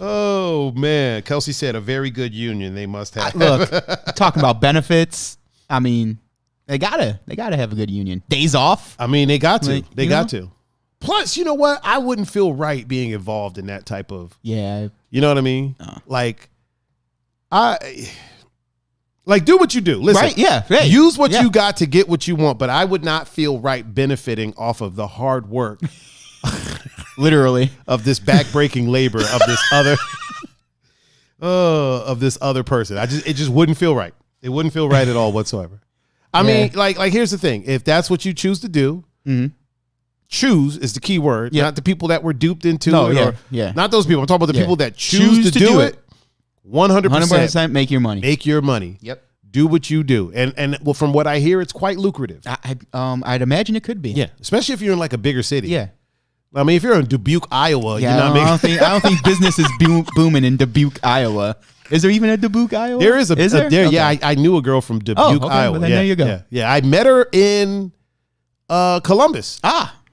Oh, man. Kelsey said a very good union they must have. Look, talking about benefits, I mean, they gotta have a good union. Days off. I mean, they got to. Like, they got to. Plus, you know what? I wouldn't feel right being involved in that type of. Yeah. You know what I mean? Like, do what you do. Listen, right? Yeah. Hey. Use what you got to get what you want, but I would not feel right benefiting off of the hard work, literally, of this backbreaking labor of this other person. It just wouldn't feel right. It wouldn't feel right at all whatsoever. I mean, like here's the thing: if that's what you choose to do, choose is the key word. Not the people that were duped into it. Not those people. I'm talking about the people that choose to do it. 100% make your money. Make your money. Yep. Do what you do. And well, from what I hear, it's quite lucrative. I'd imagine it could be. Yeah. Especially if you're in like a bigger city. Yeah. I mean, if you're in Dubuque, Iowa, you're not making. I don't think business is booming in Dubuque, Iowa. Is there even a Dubuque, Iowa? There is there? Okay. Yeah, I knew a girl from Dubuque, Iowa. Well, then there you go. Yeah. I met her in Columbus.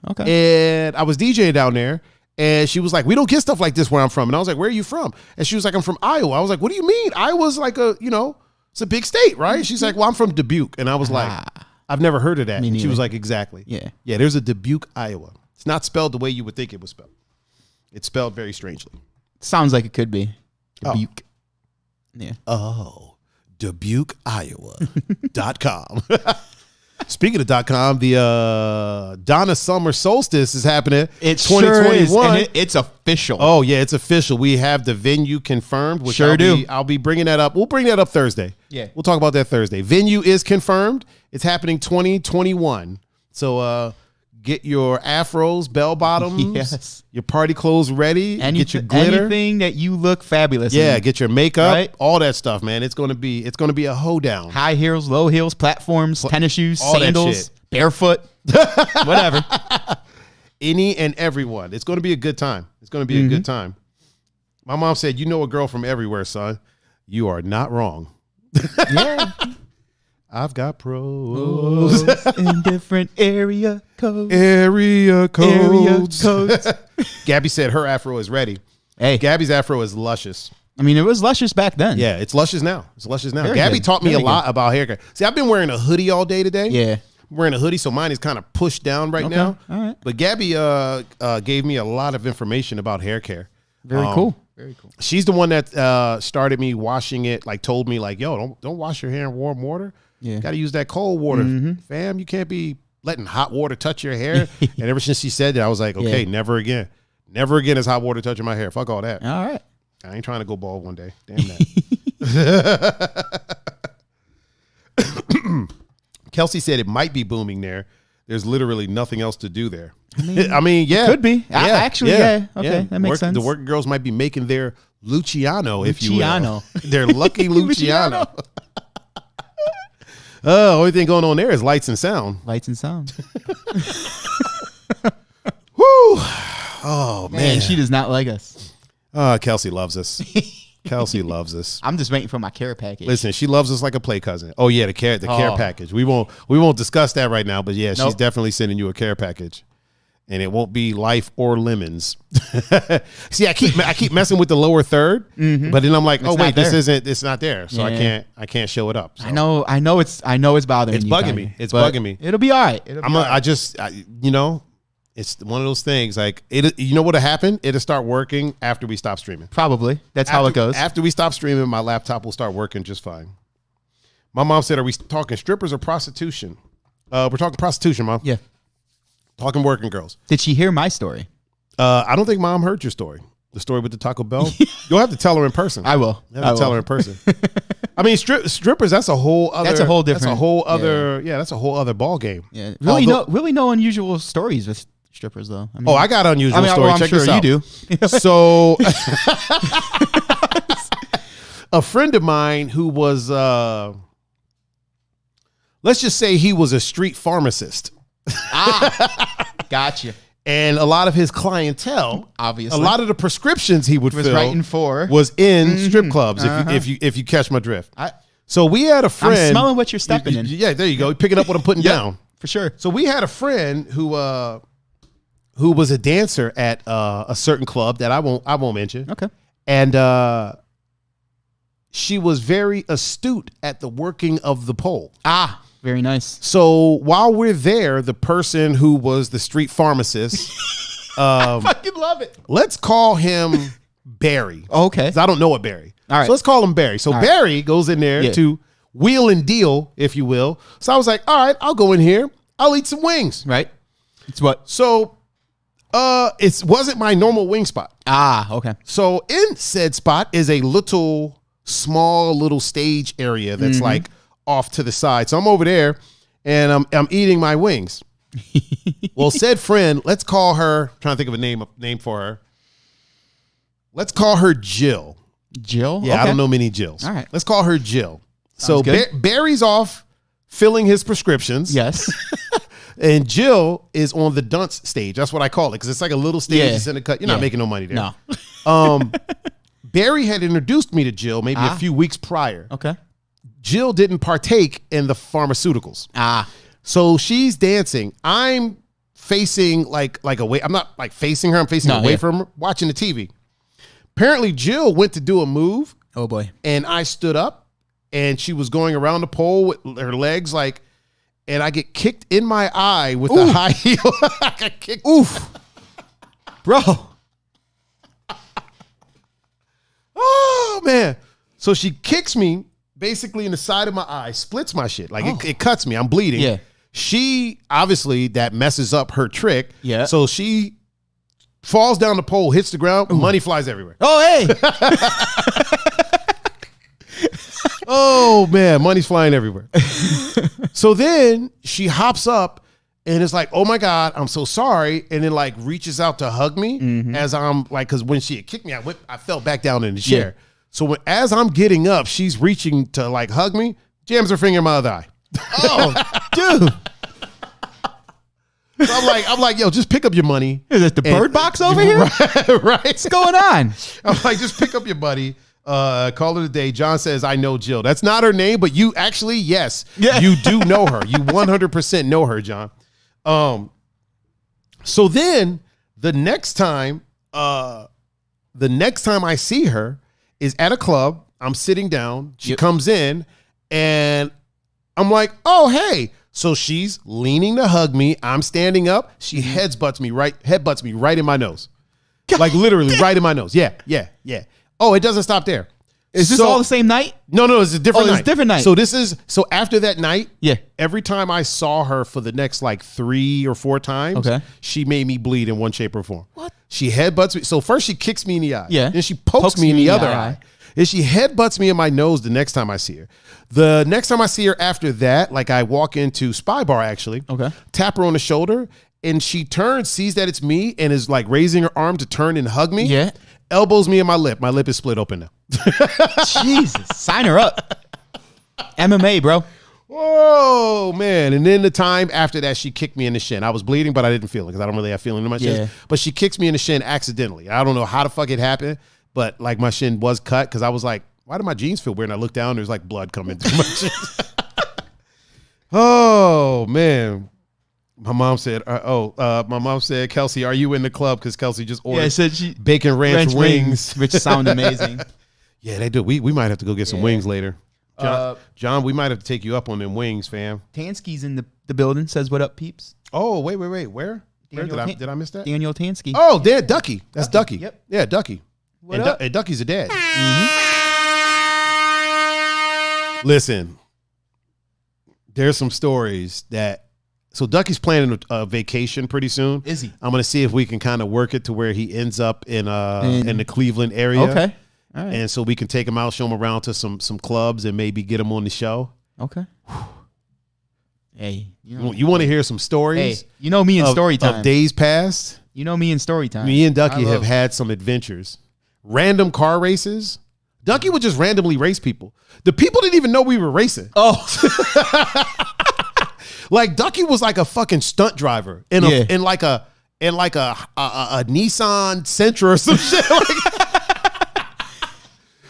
Okay. And I was DJing down there. And she was like, we don't get stuff like this where I'm from. And I was like, where are you from? And she was like, I'm from Iowa. I was like, what do you mean? Iowa's like it's a big state, right? She's like, well, I'm from Dubuque. And I was like, I've never heard of that. And she was like, exactly. Yeah. Yeah, there's a Dubuque, Iowa. It's not spelled the way you would think it was spelled. It's spelled very strangely. Sounds like it could be. Dubuque. Yeah. Oh, DubuqueIowa.com. Speaking of .com, the Donna Summer Solstice is happening. It's 2021. Sure is, and it's official. Oh yeah, it's official. We have the venue confirmed. Which I'll be bringing that up. We'll bring that up Thursday. Yeah, we'll talk about that Thursday. Venue is confirmed. It's happening 2021. So get your afros, bell bottoms, your party clothes ready. Get your glitter. Anything that you look fabulous. Yeah, get your makeup, all that stuff, man. It's gonna be a hoedown. High heels, low heels, platforms, tennis shoes, all sandals, barefoot, whatever. Any and everyone. It's gonna be a good time. It's gonna be a good time. My mom said, "You know a girl from everywhere, son." You are not wrong. Yeah. I've got pros in different area codes. Area codes. Gabby said her afro is ready. Hey, Gabby's afro is luscious. I mean, it was luscious back then. Yeah, it's luscious now. Very Gabby good. taught me Very a lot about hair care. See, I've been wearing a hoodie all day today. Yeah. I'm wearing a hoodie, so mine is kind of pushed down right now. All right. But Gabby gave me a lot of information about hair care. Very cool. Very cool. She's the one that started me washing it, like told me like, yo, don't wash your hair in warm water. Yeah. Got to use that cold water, fam. You can't be letting hot water touch your hair. And ever since she said that, I was like, okay, never again. Never again is hot water touching my hair. Fuck all that. All right. I ain't trying to go bald one day. Damn that. Kelsey said it might be booming there. There's literally nothing else to do there. I mean, yeah. Could be. Okay, that makes sense. The working girls might be making their Luciano, if you will. Their lucky Luciano. Only thing going on there is lights and sound. Lights and sound. Woo! Oh man, man, she does not like us. Kelsey loves us. Kelsey loves us. I'm just waiting for my care package. Listen, she loves us like a play cousin. Oh yeah, the care package. We won't discuss that right now, but yeah, she's definitely sending you a care package. And it won't be life or lemons. See, I keep messing with the lower third, but then I'm like, it's not there. So I can't show it up. So. I know it's bothering you. It's bugging me. It's bugging me. It'll be all right. It's one of those things like you know what'll happen? It'll start working after we stop streaming. Probably. That's how it goes. After we stop streaming, my laptop will start working just fine. My mom said, are we talking strippers or prostitution? We're talking prostitution, Mom. Yeah. Talking working girls. Did she hear my story? I don't think Mom heard your story. The story with the Taco Bell. You'll have to tell her in person. I will. You have to tell her in person. I mean, strippers. That's a whole other. That's a whole different. That's a whole other. Yeah, that's a whole other ball game. Yeah. Really, no unusual stories with strippers though. I mean, I got unusual stories. I'm Check sure this out. You do. So, a friend of mine who was, let's just say he was a street pharmacist. Gotcha. And a lot of his clientele, obviously, a lot of the prescriptions he would was writing for was in strip clubs. If you catch my drift. So we had a friend. I'm smelling what you're stepping in. Yeah, there you go. You're picking up what I'm putting down for sure. So we had a friend who was a dancer at a certain club that I won't mention. Okay. And she was very astute at the working of the pole. Very nice. So while we're there, the person who was the street pharmacist, I fucking love it. Let's call him Barry. Okay. 'Cause I don't know what Barry. All right. So let's call him Barry. So Barry goes in there to wheel and deal, if you will. So I was like, all right, I'll go in here. I'll eat some wings. Right. It's what? So it wasn't my normal wing spot. Okay. So in said spot is a small little stage area that's like off to the side. So I'm over there and I'm eating my wings. Well, said friend, let's call her, I'm trying to think of a name for her. Let's call her Jill. Jill? Yeah, okay. I don't know many Jills. All right. Let's call her Jill. Sounds good. Barry's off filling his prescriptions. Yes. And Jill is on the dunce stage. That's what I call it, because it's like a little stage. It's in the cut. You're not making no money there. No. Barry had introduced me to Jill maybe a few weeks prior. Okay. Jill didn't partake in the pharmaceuticals. So she's dancing. I'm facing like away. I'm not like facing her. I'm facing away from her, watching the TV. Apparently, Jill went to do a move. Oh, boy. And I stood up, and she was going around the pole with her legs like, and I get kicked in my eye with the high heel. I got kicked. Oof. Bro. Oh, man. So she kicks me basically in the side of my eye, splits my shit. Like it cuts me. I'm bleeding. Yeah. She, obviously, that messes up her trick. Yeah. So she falls down the pole, hits the ground, money flies everywhere. Oh, hey. Oh, man, money's flying everywhere. So then she hops up and is like, oh, my God, I'm so sorry. And then like reaches out to hug me as I'm like, because when she had kicked me, I fell back down in the chair. Yeah. So as I'm getting up, she's reaching to like hug me, jams her finger in my other eye. Oh, dude. So I'm like, yo, just pick up your money. Is it the bird box over here? Right. What's going on? I'm like, just pick up your money. Call it a day. John says, I know Jill. That's not her name, but you actually, yes, you do know her. You 100% know her, John. So then the next time I see her is at a club. I'm sitting down. She comes in and I'm like, oh, hey. So she's leaning to hug me. I'm standing up. She headbutts me right in my nose. Like literally right in my nose. Yeah. Oh, it doesn't stop there. Is this all the same night? No, it's a different night. It's a different night. So after that night, yeah. Every time I saw her for the next like 3 or 4 times, she made me bleed in one shape or form. What? She headbutts me. So first she kicks me in the eye. Yeah. Then she pokes me in the other eye. And she headbutts me in my nose the next time I see her. The next time I see her after that, like I walk into Spy Bar actually, tap her on the shoulder, and she turns, sees that it's me, and is like raising her arm to turn and hug me. Yeah. Elbows me in my lip. My lip is split open now. Jesus. Sign her up. MMA, bro. Oh man. And then the time after that, she kicked me in the shin. I was bleeding, but I didn't feel it because I don't really have feeling in my shin. But she kicks me in the shin accidentally. I don't know how the fuck it happened, but like my shin was cut because I was like, why do my jeans feel weird? And I looked down, there's like blood coming through my shin. Oh man. My mom said, Kelsey, are you in the club? Because Kelsey just ordered bacon ranch wings. Which sound amazing. Yeah, they do. We might have to go get some wings later. John, we might have to take you up on them wings, fam. Tansky's in the building. Says, what up, peeps? Oh, wait. Where? Did I miss that? Daniel Tansky. Oh, Dad, Ducky. That's Ducky. Yep. Yeah, Ducky. What up? And Ducky's a dad. Mm-hmm. Listen, there's some stories that... So Ducky's planning a vacation pretty soon. Is he? I'm going to see if we can kind of work it to where he ends up in the Cleveland area. Okay. All right. And so we can take him out, show him around to some clubs, and maybe get him on the show. Okay. Hey, you want to hear some stories? Hey, you know me in story time. Of days past. You know me in story time. Me and Ducky have had some adventures. Random car races. Ducky would just randomly race people. The people didn't even know we were racing. Oh. Like Ducky was like a fucking stunt driver in like a Nissan Sentra or some shit.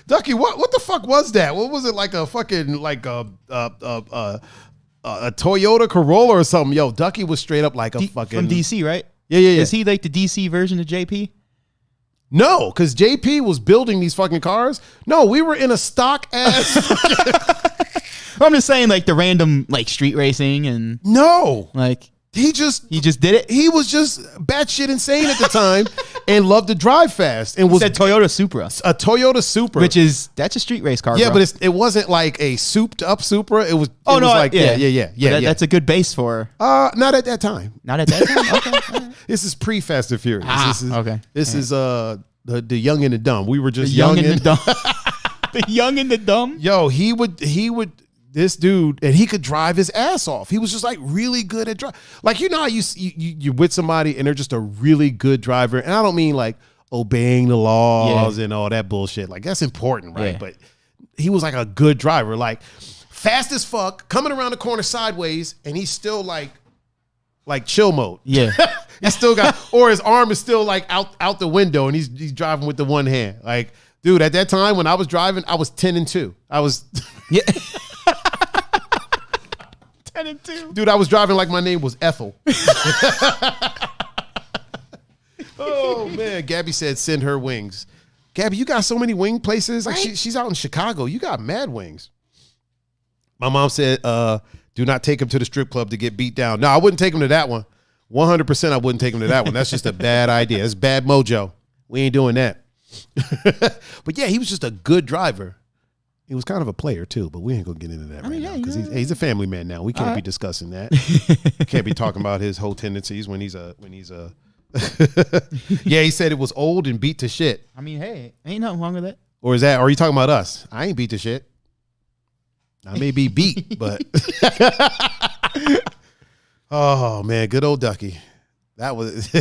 Ducky, what the fuck was that? What was it, like a fucking like a Toyota Corolla or something? Yo, Ducky was straight up like a fucking from DC, right? Yeah. Is he like the DC version of JP? No, because JP was building these fucking cars. No, we were in a stock ass. I'm just saying, like the random like street racing and like he just did it. He was just batshit insane at the time and loved to drive fast and was a Toyota Supra, that's a street race car. Yeah, bro. but it wasn't like a souped up Supra. It was. Yeah. That's a good base for. Not at that time. Not at that time. Okay. Right. This is pre Fast and Furious. This is the young and the dumb. We were just young and the dumb. The young and the dumb. Yo, he would. This dude, and he could drive his ass off. He was just like really good at driving. Like, you know how you're with somebody and they're just a really good driver. And I don't mean like obeying the laws and all that bullshit. Like, that's important, right? Yeah. But he was like a good driver, like fast as fuck, coming around the corner sideways, and he's still like chill mode. Yeah. He still got, or his arm is still like out the window and he's driving with the one hand. Like, dude, at that time when I was driving, I was 10-2. I was... Yeah. 10-2. Dude, I was driving like my name was Ethel. Oh, man. Gabby said, send her wings. Gabby, you got so many wing places. Like she's out in Chicago. You got mad wings. My mom said, do not take him to the strip club to get beat down. No, I wouldn't take him to that one. 100% I wouldn't take him to that one. That's just a bad idea. It's bad mojo. We ain't doing that. But yeah, he was just a good driver. He was kind of a player too, but we ain't gonna get into that right now because he's a family man now. We can't be discussing that. Can't be talking about his whole tendencies when he's a. Yeah, he said it was old and beat to shit. I mean, hey, ain't nothing wrong with that. Or are you talking about us? I ain't beat to shit. I may be beat, but oh man, good old Ducky. That was.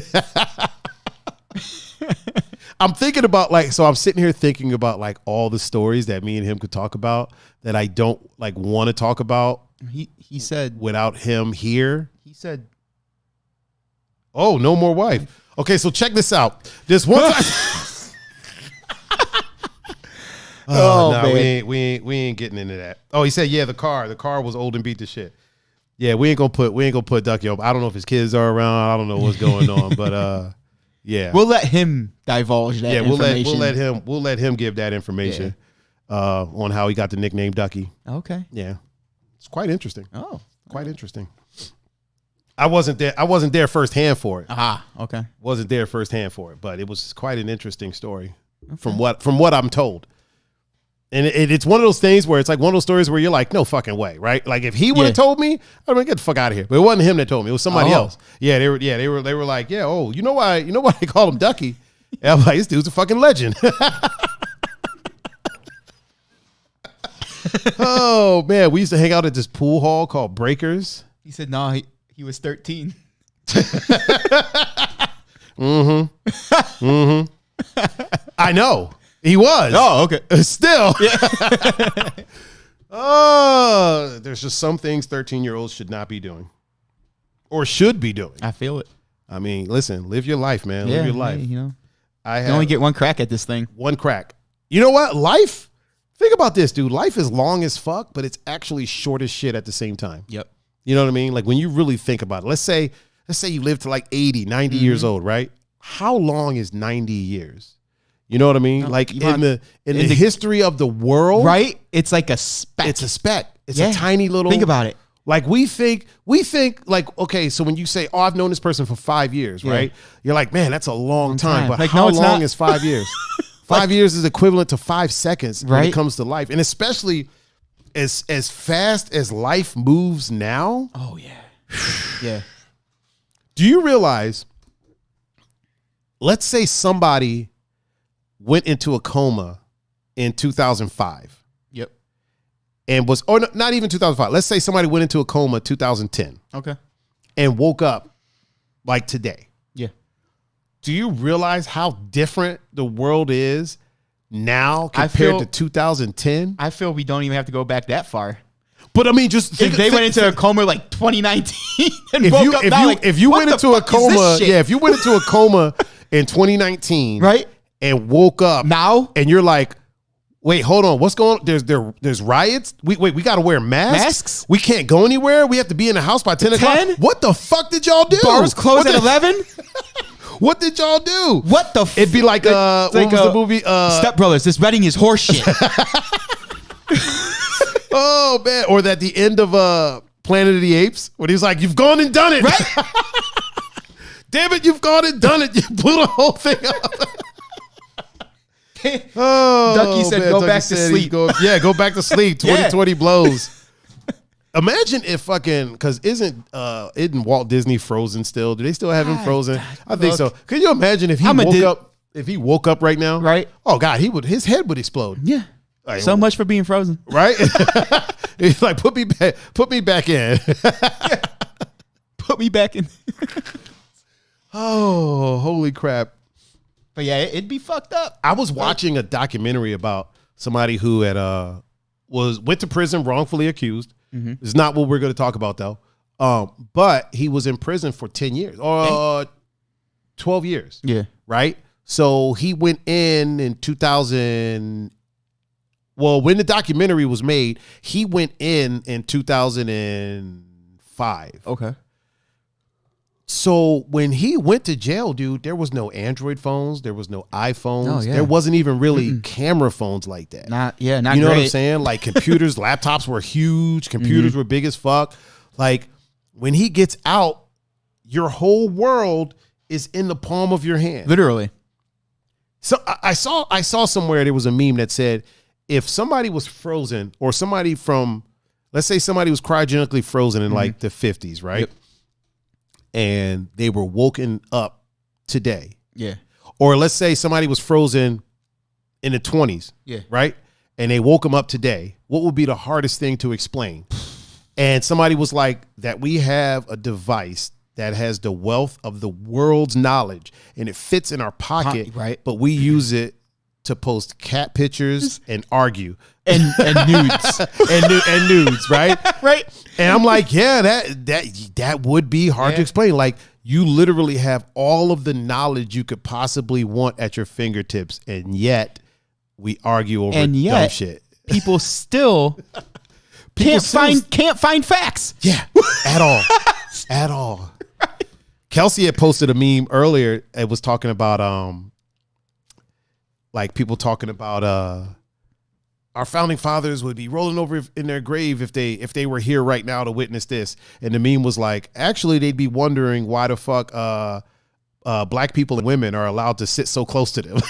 I'm thinking about I'm sitting here thinking about like all the stories that me and him could talk about that I don't like want to talk about. He said without him here. He said, "Oh, no more wife." Okay, so check this out. This one time. We ain't getting into that. Oh, he said, yeah, the car was old and beat to shit. Yeah, we ain't gonna put Ducky up. I don't know if his kids are around. I don't know what's going on, but yeah, we'll let him divulge that. Yeah, we'll let him give that information on how he got the nickname Ducky. Okay. Yeah, it's quite interesting. Oh, quite interesting. I wasn't there firsthand for it. Okay. Wasn't there firsthand for it, but it was quite an interesting story from what I'm told. And it's one of those things where it's like one of those stories where you're like, no fucking way, right? Like if he would have told me, I'd be like, get the fuck out of here. But it wasn't him that told me; it was somebody else. Yeah, they were like, yeah, oh, you know why they call him Ducky? And I'm like, this dude's a fucking legend. Oh man, we used to hang out at this pool hall called Breakers. He said, no, he was 13. I know. He was. Oh, okay. Still. There's just some things 13-year-olds should not be doing or should be doing. I feel it. I mean, listen, live your life, man. Live your life. You know, I you only get one crack at this thing. One crack. You know what? Life, think about this, dude. Life is long as fuck, but it's actually short as shit at the same time. Yep. You know what I mean? Like when you really think about it, let's say you live to like 80, 90 years old, right? How long is 90 years? You know what I mean? No, like in the history of the world, right? It's like a speck. It's a speck. It's a tiny little. Think about it. Like we think like, okay, so when you say, oh, I've known this person for 5 years, right? You're like, man, that's a long time. But like, how no, it's long not. is 5 years? 5 years is equivalent to 5 seconds when Right. it comes to life. And especially as fast as life moves now. Oh yeah. Yeah. Do you realize, let's say somebody went into a coma in 2005. Yep. And was, or not even 2005. Let's say somebody went into a coma 2010 Okay. and woke up like today. Yeah. Do you realize how different the world is now compared to 2010? I feel we don't even have to go back that far. But I mean, just If they went into a coma like 2019 and woke up now, like, if you what went the into a fuck is this coma, shit? yeah, if you went into a coma in 2019, right and woke up now, and you're like, wait, hold on, what's going on? There's riots. We got to wear masks. We can't go anywhere. We have to be in the house by 10 o'clock. What the fuck did y'all do? Bars close at 11. What did y'all do? What the? It'd be like what was the movie? Step Brothers. This wedding is horse shit. Oh man! Or at the end of Planet of the Apes, when he's like, "You've gone and done it, right? Damn it, you've gone and done it. You blew the whole thing up." Oh, Ducky said, man, "Go Ducky back to said sleep." Go back to sleep. 2020 blows. Imagine if fucking, because isn't Walt Disney Frozen still? Do they still have him Frozen? I think so. Could you imagine if he woke up? If he woke up right now, right? Oh God, his head would explode. Yeah. Like, so much for being frozen, right? He's like, put me back in. Put me back in. Oh, holy crap! But yeah, it'd be fucked up. I was watching a documentary about somebody who had went to prison wrongfully accused. Mm-hmm. It's not what we're going to talk about though. But he was in prison for 10 years or 12 years. Yeah. Right. So he went in 2000. Well, when the documentary was made, he went in 2005. Okay. So when he went to jail, dude, there was no Android phones. There was no iPhones. Oh, yeah. There wasn't even really camera phones like that. Not you know great. what I'm saying? Like computers, laptops were huge. Computers were big as fuck. Like when he gets out, your whole world is in the palm of your hand. Literally. So I saw somewhere there was a meme that said, if somebody was frozen or somebody from, let's say somebody was cryogenically frozen in like the 50s, right? Yep. And they were woken up today. Yeah. Or let's say somebody was frozen in the 20s. Yeah. Right? And they woke them up today. What would be the hardest thing to explain? And somebody was like, that we have a device that has the wealth of the world's knowledge and it fits in our pocket, right? But we use it to post cat pictures and argue. And nudes. and nudes, right? Right. And I'm like, yeah, that would be hard to explain. Like, you literally have all of the knowledge you could possibly want at your fingertips, and yet we argue over dumb shit. People still can't find facts. Yeah, at all. At all. Right. Kelsey had posted a meme earlier. It was talking about like people talking about our founding fathers would be rolling over in their grave if they were here right now to witness this. And the meme was like, actually, they'd be wondering why the fuck black people and women are allowed to sit so close to them.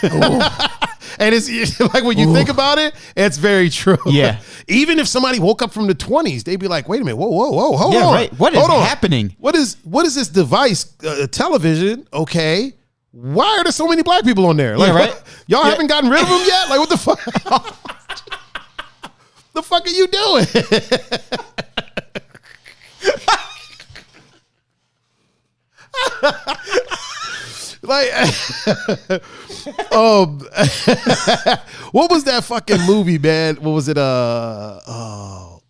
And it's like, when you think about it, it's very true. Yeah. Even if somebody woke up from the 20s, they'd be like, wait a minute, whoa, hold on. Right. What is happening? What is this device? Television? Okay. Why are there so many black people on there? Like, right. Y'all haven't gotten rid of them yet? Like, what the fuck? The fuck are you doing? Like, what was that fucking movie, man? What was it? Was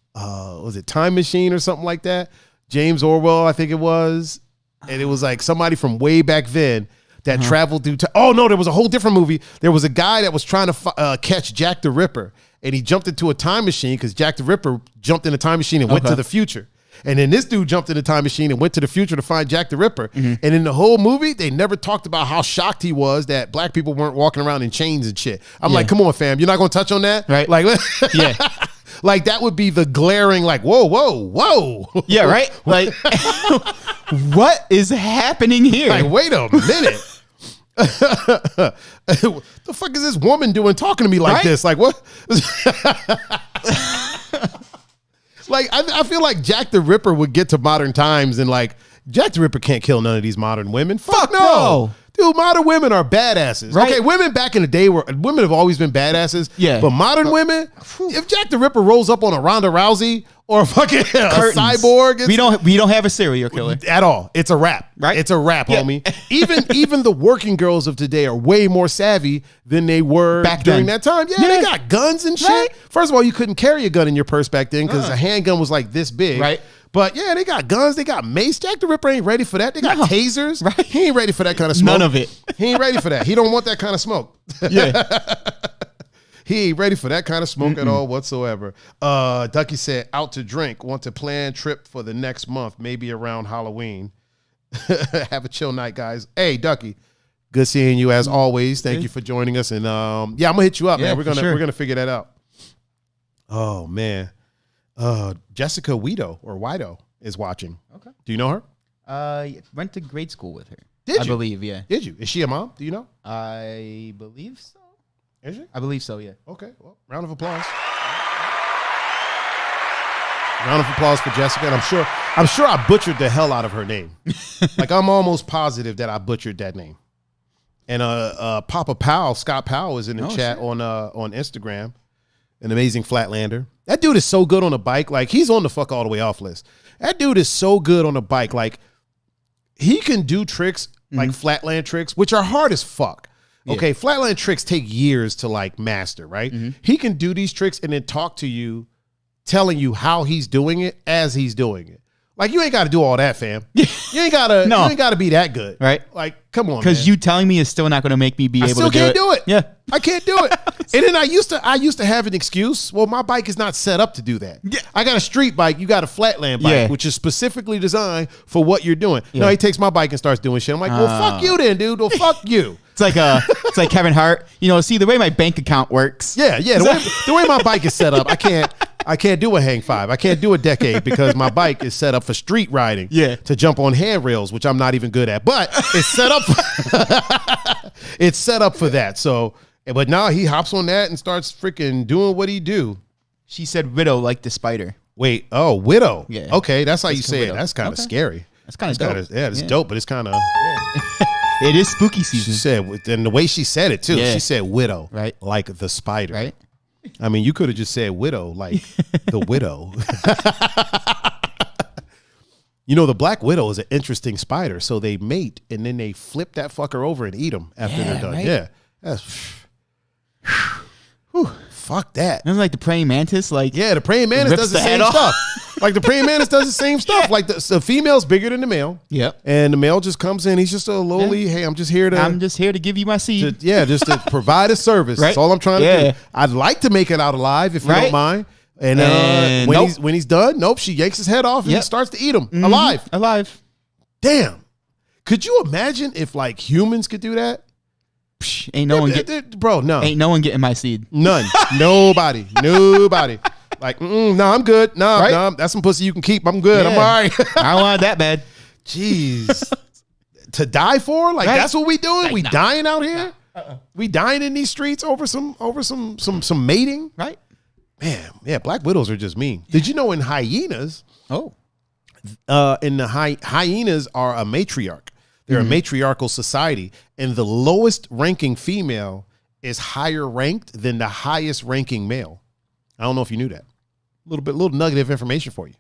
it Time Machine or something like that? James Orwell, I think it was. And it was like somebody from way back then that traveled through time. Oh, no, there was a whole different movie. There was a guy that was trying to catch Jack the Ripper, and he jumped into a time machine because Jack the Ripper jumped in a time machine and went to the future. And then this dude jumped in the time machine and went to the future to find Jack the Ripper. And in the whole movie, they never talked about how shocked he was that black people weren't walking around in chains and shit. I'm like, come on, fam. You're not going to touch on that? Right. Like, Yeah. like that would be the glaring, like, whoa. Yeah, right? Like, what is happening here? Like, wait a minute. The fuck is this woman doing talking to me like this? Like, what? Like, I feel like Jack the Ripper would get to modern times and like, Jack the Ripper can't kill none of these modern women. Fuck no. Dude, modern women are badasses. Right? Okay, women back in the day women have always been badasses. Yeah. But modern women, if Jack the Ripper rolls up on a Ronda Rousey or a fucking a cyborg, we don't have a serial killer at all. It's a wrap. Right? It's a wrap, homie. Even the working girls of today are way more savvy than they were back during that time. Yeah, they got guns and shit. Right? First of all, you couldn't carry a gun in your purse back then because a handgun was like this big. Right. But yeah, they got guns, they got mace. Jack the Ripper ain't ready for that. They got tasers. Right. He ain't ready for that kind of smoke. None of it. He ain't ready for that. He don't want that kind of smoke. Yeah. He ain't ready for that kind of smoke at all whatsoever. Ducky said, out to drink. Want to plan trip for the next month, maybe around Halloween. Have a chill night, guys. Hey, Ducky, good seeing you as always. Thank you for joining us. And yeah, I'm gonna hit you up, man. We're gonna figure that out. Oh man. Jessica Wido is watching. Okay. Do you know her? Went to grade school with her. Did you? I believe, yeah. Did you? Is she a mom? Do you know? I believe so. Is she? I believe so, yeah. Okay. Well, round of applause. Round of applause for Jessica. And I'm sure I butchered the hell out of her name. Like, I'm almost positive that I butchered that name. And Papa Powell, Scott Powell, is in the chat on Instagram. An amazing flatlander. That dude is so good on a bike. Like, he's on the fuck all the way off list. That dude is so good on a bike. Like, he can do tricks, like flatland tricks, which are hard as fuck. Okay, flatland tricks take years to like master, right? He can do these tricks and then talk to you, telling you how he's doing it as he's doing it. Like, you ain't got to do all that, fam. You ain't gotta. You ain't gotta be that good, right? Like, come on, because you telling me is still not going to make me be able to do it. I still can't do it. Yeah, I can't do it. And then I used to have an excuse. Well, my bike is not set up to do that. Yeah. I got a street bike. You got a flatland bike, which is specifically designed for what you're doing. Yeah. No, he takes my bike and starts doing shit. I'm like, well, fuck you then, dude. Well, fuck you. It's like Kevin Hart. You know, see the way my bank account works. Yeah. The way my bike is set up, I can't do a hang five. I can't do a decade because my bike is set up for street riding. Yeah. To jump on handrails, which I'm not even good at. But it's set up it's set up for that. So, but now he hops on that and starts freaking doing what he do. She said widow like the spider. Wait, widow. Yeah. Okay, that's how you say it. That's kind of scary. That's kind of dope. It's dope, but it's kind of it is spooky season. She said, and the way she said it too, she said widow. Right. Like the spider. Right. I mean, you could have just said widow, like the widow. You know, the black widow is an interesting spider. So they mate and then they flip that fucker over and eat them after they're done. Right? Yeah. That's fuck that. It's like the praying mantis. Like, yeah, the praying mantis does the same stuff. Like the praying mantis does the same stuff. Yeah. Like the female's bigger than the male. Yep. And the male just comes in. He's just a lowly, hey, I'm just here to give you my seed. Just to provide a service. Right? That's all I'm trying to do. I'd like to make it out alive if you don't mind. And when he's done, she yanks his head off and starts to eat him alive. Damn. Could you imagine if like humans could do that? Ain't no one get, bro. No, ain't no one getting my seed. None. Nobody. Like, no, I'm good. No, that's some pussy you can keep. I'm good. I'm all right. I don't want that bad. Jeez, to die for? Like that's what we doing? We dying out here? We dying in these streets over some mating? Right. Man, yeah. Black widows are just mean. Did you know in hyenas? Hyenas are a matriarch. They're a matriarchal society, and the lowest ranking female is higher ranked than the highest ranking male. I don't know if you knew that. Little nugget of information for you.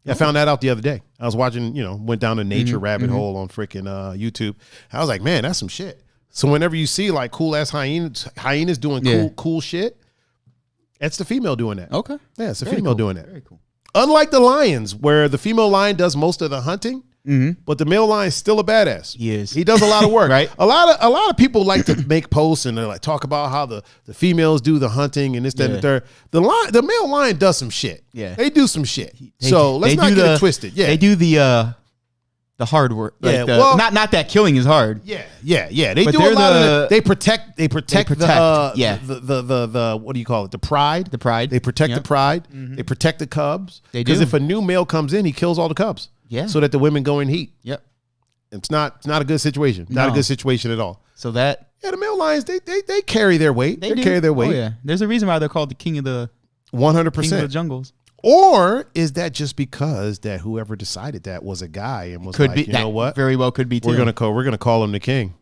I found that out the other day. I was watching, went down a nature rabbit hole on freaking YouTube. I was like, man, that's some shit. So whenever you see like cool ass hyenas doing cool shit, it's the female doing that. Okay. Yeah, it's the female doing that. Very cool. Unlike the lions, where the female lion does most of the hunting, but the male lion is still a badass. He is. He does a lot of work. Right. A lot of people like to make posts and they like talk about how the females do the hunting and this, that, and the third. The male lion does some shit. Yeah. They do some shit. Let's not get it twisted. Yeah. They do the hard work. Like not that killing is hard. Yeah. They do a lot of they protect the what do you call it? The pride. The pride. They protect the pride. They protect the cubs. They do. Because if a new male comes in, he kills all the cubs. Yeah. So that the women go in heat. Yep. It's not a good situation. Not a good situation at all. So that the male lions, they carry their weight. They carry their weight. Oh, yeah. There's a reason why they're called the king of the 100%. King of the jungles. Or is that just because that whoever decided that was a guy and was you know what? Very well could be too. We're gonna call him the king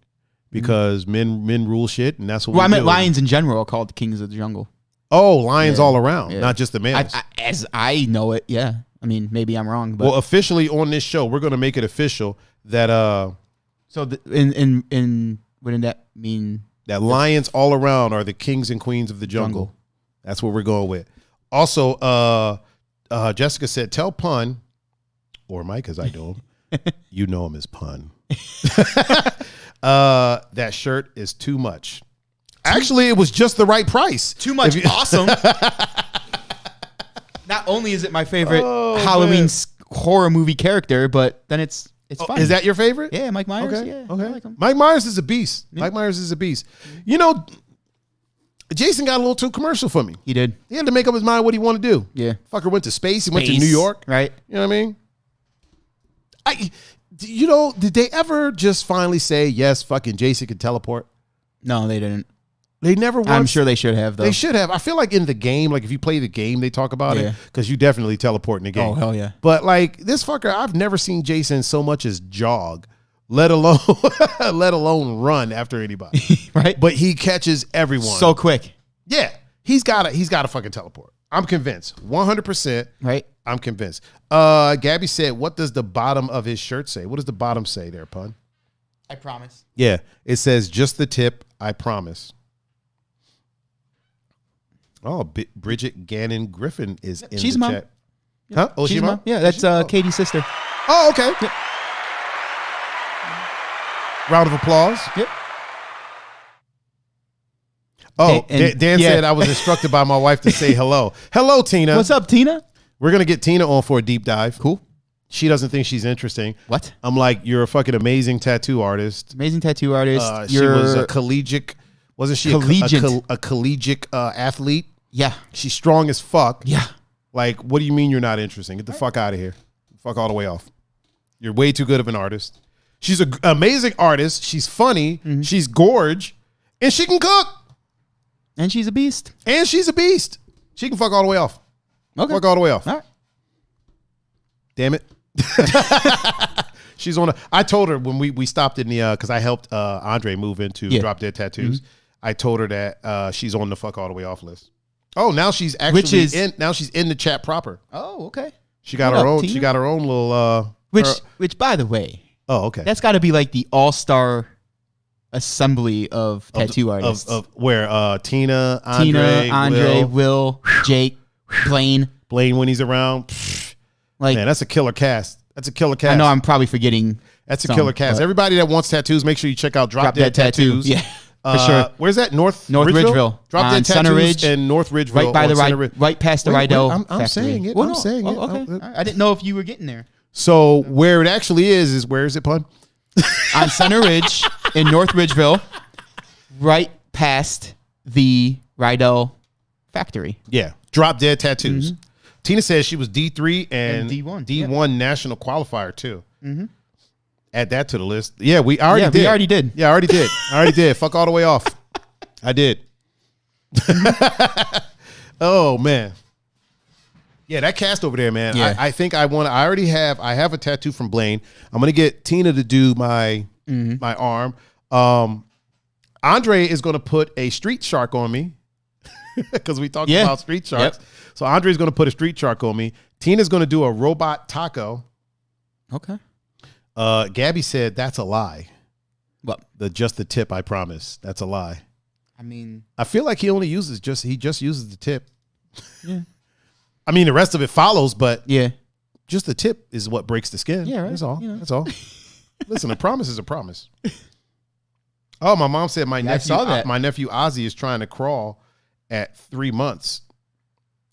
because men rule shit and that's what. Well, I meant lions in general are called the kings of the jungle. Oh, lions all around, not just the males. As I know it, yeah. I mean, maybe I'm wrong, but well, officially on this show, we're gonna make it official that So in wouldn't that mean that lions all around are the kings and queens of the jungle? That's what we're going with. Also, Jessica said, tell Pun, or Mike as I know him, you know him as Pun, that shirt is too much. Actually, it was just the right price. Too much awesome. Not only is it my favorite Halloween horror movie character, but then it's fun. Is that your favorite? Yeah, Mike Myers. Okay. Yeah, okay. I like him. Mike Myers is a beast. Yeah. Mike Myers is a beast. Jason got a little too commercial for me. He did. He had to make up his mind what he wanted to do. Yeah. Fucker went to space. He went to New York. Right. You know what I mean? Did they ever just finally say, yes, fucking Jason can teleport? No, they didn't. They never once. I'm sure they should have, though. They should have. I feel like in the game, like if you play the game, they talk about it because you definitely teleport in the game. Oh, hell yeah. But like this fucker, I've never seen Jason so much as jog, let alone run after anybody. Right. But he catches everyone. So quick. Yeah. He's got to fucking teleport. I'm convinced. 100%. Right. I'm convinced. Gabby said, what does the bottom of his shirt say? What does the bottom say there, Pun? I promise. Yeah. It says just the tip. I promise. Oh, Bridget Gannon Griffin is in the chat. Yep. Huh? Oh, she's mom? Yeah, that's Katie's sister. Oh, okay. Yep. Round of applause. Yep. Oh, Dan said I was instructed by my wife to say hello. Hello, Tina. What's up, Tina? We're going to get Tina on for a deep dive. Cool. She doesn't think she's interesting. What? I'm like, you're a fucking amazing tattoo artist. Amazing tattoo artist. She was a collegiate. Wasn't she a collegiate athlete? Yeah. She's strong as fuck. Yeah. Like, what do you mean you're not interesting? Get the fuck out of here. Fuck all the way off. You're way too good of an artist. She's an amazing artist. She's funny. Mm-hmm. She's gorge. And she can cook. And she's a beast. She can fuck all the way off. Okay. Fuck all the way off. All right. Damn it. She's on I told her when we stopped in the, because I helped Andre move into Drop Dead Tattoos. Mm-hmm. I told her that she's on the fuck all the way off list. Oh, now she's actually she's in the chat proper. Oh, okay. She got her own. Tina? She got her own little. Which, by the way. Oh, okay. That's got to be like the all-star assembly of tattoo artists. Of where Tina, Andre, Will, Jake, Blaine when he's around. Like, man, that's a killer cast. I know I'm probably forgetting. That's a killer cast. Everybody that wants tattoos, make sure you check out Drop Dead Tattoos. Yeah. For sure. Where's that? North Ridgeville. Drop Dead Center Tattoos Ridge, and North Ridgeville. Right by the right past the Rydell. I'm saying it. I'm saying it. Okay. I didn't know if you were getting there. So where it actually is where is it, Pun? On Center Ridge in North Ridgeville, right past the Rydell factory. Yeah. Drop Dead Tattoos. Mm-hmm. Tina says she was D3 and D1 national qualifier too. Mm-hmm. Add that to the list. Yeah, we already did. We already did. Yeah, I already did. Fuck all the way off. I did. Oh man. Yeah, that cast over there, man. Yeah. I think I have a tattoo from Blaine. I'm gonna get Tina to do my arm. Andre is gonna put a street shark on me. Because we talked about street sharks. Yep. So Andre's gonna put a street shark on me. Tina's going to do a robot taco. Okay. Gabby said that's a lie. What? Just the tip, I promise. That's a lie. I mean, I feel like he just uses the tip. yeah. I mean, the rest of it follows, but Yeah. just the tip is what breaks the skin. Yeah, right. That's all. You know. That's all. Listen, a promise is a promise. Oh, my mom said my nephew Ozzy is trying to crawl at 3 months.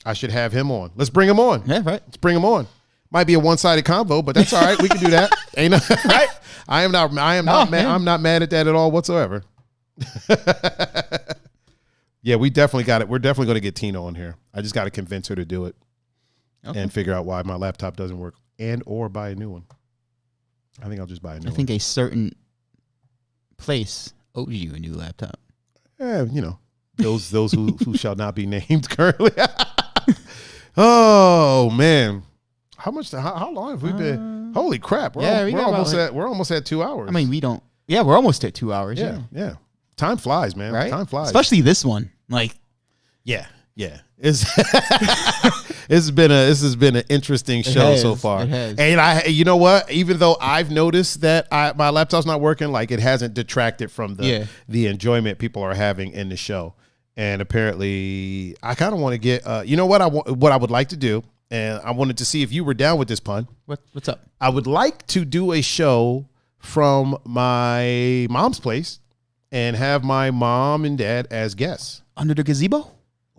I should have him on. Let's bring him on. Yeah, right. Let's bring him on. Might be a one-sided convo, but that's all right. We can do that. Ain't no, right? I'm not mad at that at all whatsoever. Yeah, we're definitely going to get Tina on here. I just got to convince her to do it and figure out why my laptop doesn't work or buy a new one. I think I'll just buy a new one. I think a certain place owes you a new laptop. Yeah, those who shall not be named currently. Oh man, how long have we been? Holy crap! We're almost at 2 hours. I mean, we don't. Yeah, we're almost at 2 hours. Yeah. Time flies, man. Right? Time flies. Especially this one. Like, yeah. It's this has been an interesting show so far. It has. And you know what? Even though I've noticed that my laptop's not working, like it hasn't detracted from the enjoyment people are having in the show. And apparently, I kind of want to get. You know what I would like to do, and I wanted to see if you were down with this pun. What's up? I would like to do a show from my mom's place and have my mom and dad as guests. Under the gazebo?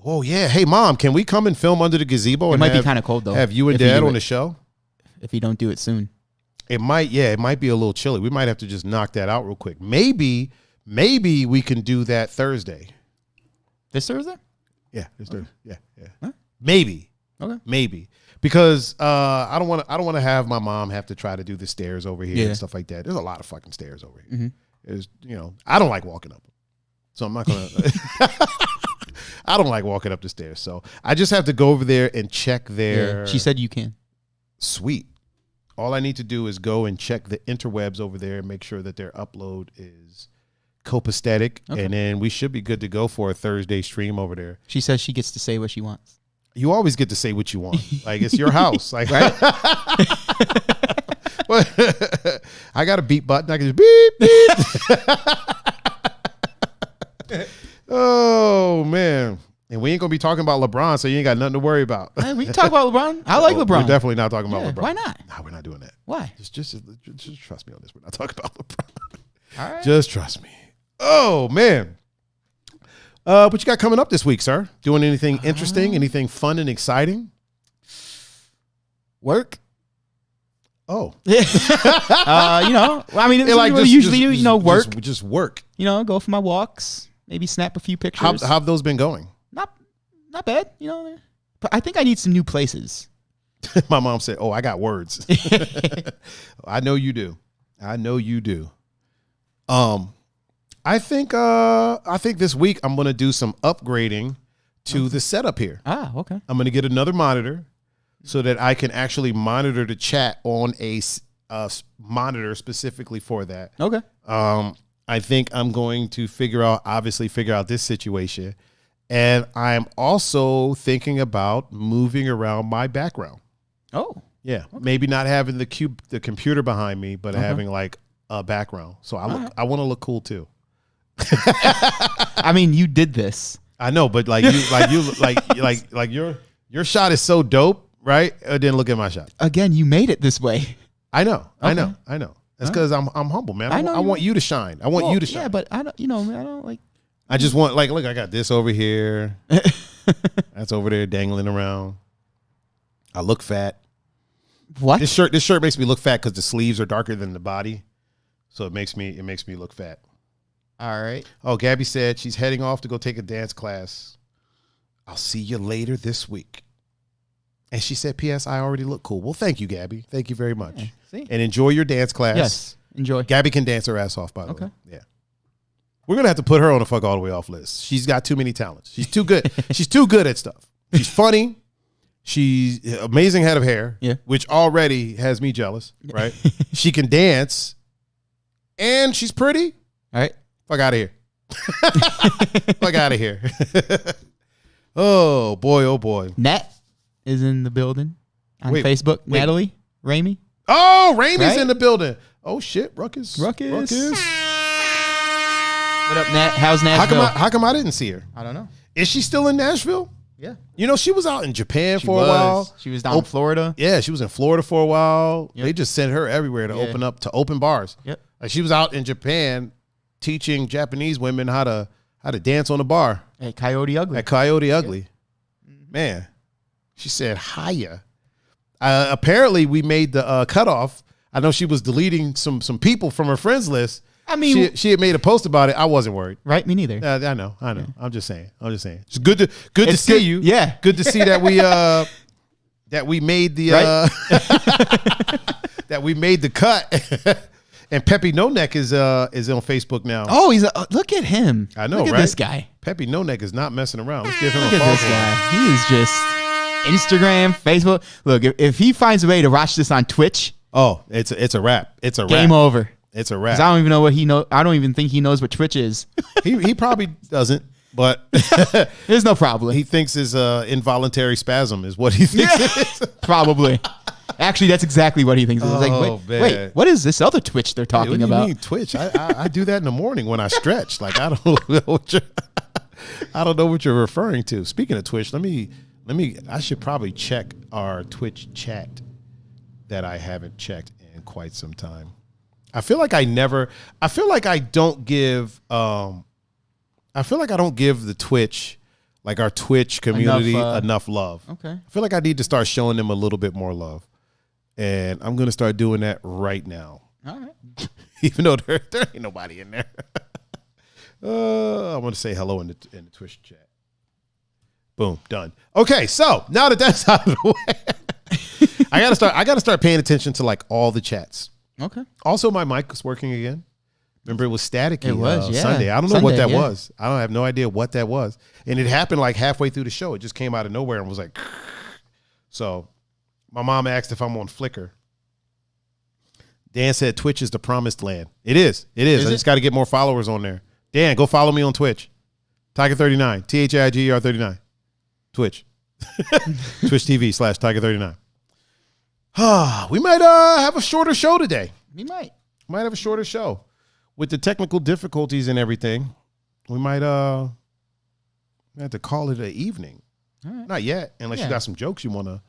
Oh, yeah. Hey, Mom, can we come and film under the gazebo? It might be kind of cold, though. Have you and Dad on the show? If you don't do it soon. It might be a little chilly. We might have to just knock that out real quick. Maybe we can do that Thursday. This Thursday? Yeah, this Thursday. Yeah. Huh? Maybe. Okay. Maybe. Because I don't want to have my mom have to try to do the stairs over here and stuff like that. There's a lot of fucking stairs over here. Mm-hmm. I don't like walking up them. So I'm not going to I don't like walking up the stairs. So I just have to go over there and check their. Yeah, she said you can. Sweet. All I need to do is go and check the interwebs over there and make sure that their upload is copacetic. Okay. And then we should be good to go for a Thursday stream over there. She says she gets to say what she wants. You always get to say what you want. Like, it's your house. Like, right? I got a beep button. I can just beep, beep. Oh, man. And we ain't going to be talking about LeBron, so you ain't got nothing to worry about. Hey, we can talk about LeBron. I like LeBron. We're definitely not talking about LeBron. Why not? No, we're not doing that. Why? Just trust me on this. We're not talking about LeBron. All right. Just trust me. Oh, man. What you got coming up this week, sir? Doing anything interesting? Anything fun and exciting? Work. Oh. I mean, it's like usually work. Just work. Go for my walks. Maybe snap a few pictures. How have those been going? Not bad. But I think I need some new places. My mom said, "Oh, I got words." I know you do. I think this week I'm going to do some upgrading to the setup here. Ah, okay. I'm going to get another monitor so that I can actually monitor the chat on a monitor specifically for that. Okay. I think I'm going to figure out this situation. And I'm also thinking about moving around my background. Oh. Yeah. Okay. Maybe not having the computer behind me, but having like a background. So I want to look cool too. I mean, you did this. I know, but like your shot is so dope, right? Then look at my shot. Again, you made it this way. I know. That's because I'm humble, man. I want you to shine. I want you to shine. Yeah, but I don't. I don't like. I just want look. I got this over here. That's over there dangling around. I look fat. What? This shirt makes me look fat because the sleeves are darker than the body, so it makes me look fat. All right. Oh, Gabby said she's heading off to go take a dance class. I'll see you later this week. And she said, P.S. I already look cool. Well, thank you, Gabby. Thank you very much. See? And enjoy your dance class. Yes, enjoy. Gabby can dance her ass off, by the way. Yeah. We're going to have to put her on the fuck all the way off list. She's got too many talents. She's too good. She's too good at stuff. She's funny. She's amazing head of hair, which already has me jealous, right? She can dance. And she's pretty. All right. Fuck out of here. Fuck out of here. Oh, boy. Nat is in the building. on Facebook. Natalie Ramey. Oh, Ramey's Right? in the building. Oh shit, Ruckus. What up, Nat? How's Nashville? How come I didn't see her? I don't know. Is she still in Nashville? Yeah. You know, she was out in Japan for a while. She was down in Florida. Yeah, she was in Florida for a while. Yep. They just sent her everywhere to open up to open bars. Yep. Like she was out in Japan teaching Japanese women how to dance on the bar At Coyote Ugly. at Coyote Ugly. Man, she said hiya. Apparently, we made the cutoff. I know she was deleting some people from her friends list. I mean, she had made a post about it. I wasn't worried. right? Me neither. I know. Yeah. I'm just saying. It's good to see you. Yeah. Good to see that we made the that we made the cut. And Pepe No Neck is on Facebook now. Oh, look at him. I know, look at right? this guy. Pepe No Neck is not messing around. Let's give him Look a at follow. this guy. He is just Instagram, Facebook. Look, if he finds a way to watch this on Twitch, Oh, it's a wrap. It's a game wrap. over. It's a 'Cause wrap. I don't even know what he know. I don't even think he knows what Twitch is. He probably doesn't, but There's no problem. he thinks his involuntary spasm is what he thinks it is. Probably. Actually, that's exactly what he thinks. It's like, Oh, man. wait, what is this other Twitch they're What talking do you about? mean Twitch? I do that in the morning when I stretch. Like I don't know what you're referring to. Speaking of Twitch, I should probably check our Twitch chat that I haven't checked in quite some time. I feel like I don't give the Twitch, like our Twitch community, enough love. Okay. I feel like I need to start showing them a little bit more love. And I'm going to start doing that right now. All right. Even though there ain't nobody in there. I want to say hello in the Twitch chat. Boom, done. Okay, so now that that's out of the way, I gotta start paying attention to like all the chats. Okay. Also, my mic was working again. Remember, it was staticky. It was, yeah. Sunday. I don't know what Sunday, that yeah. was. I don't have no idea what that was. And it happened like halfway through the show. It just came out of nowhere and was like, so my mom asked if I'm on Flickr. Dan said Twitch is the promised land. It is. I just got to get more followers on there. Dan, go follow me on Twitch. Tiger39. THIGER39. Twitch. Twitch TV /Tiger39. We might have a shorter show today. We might. Might have a shorter show. With the technical difficulties and everything, we might have to call it an evening. All right. Not yet, unless you got some jokes you wanna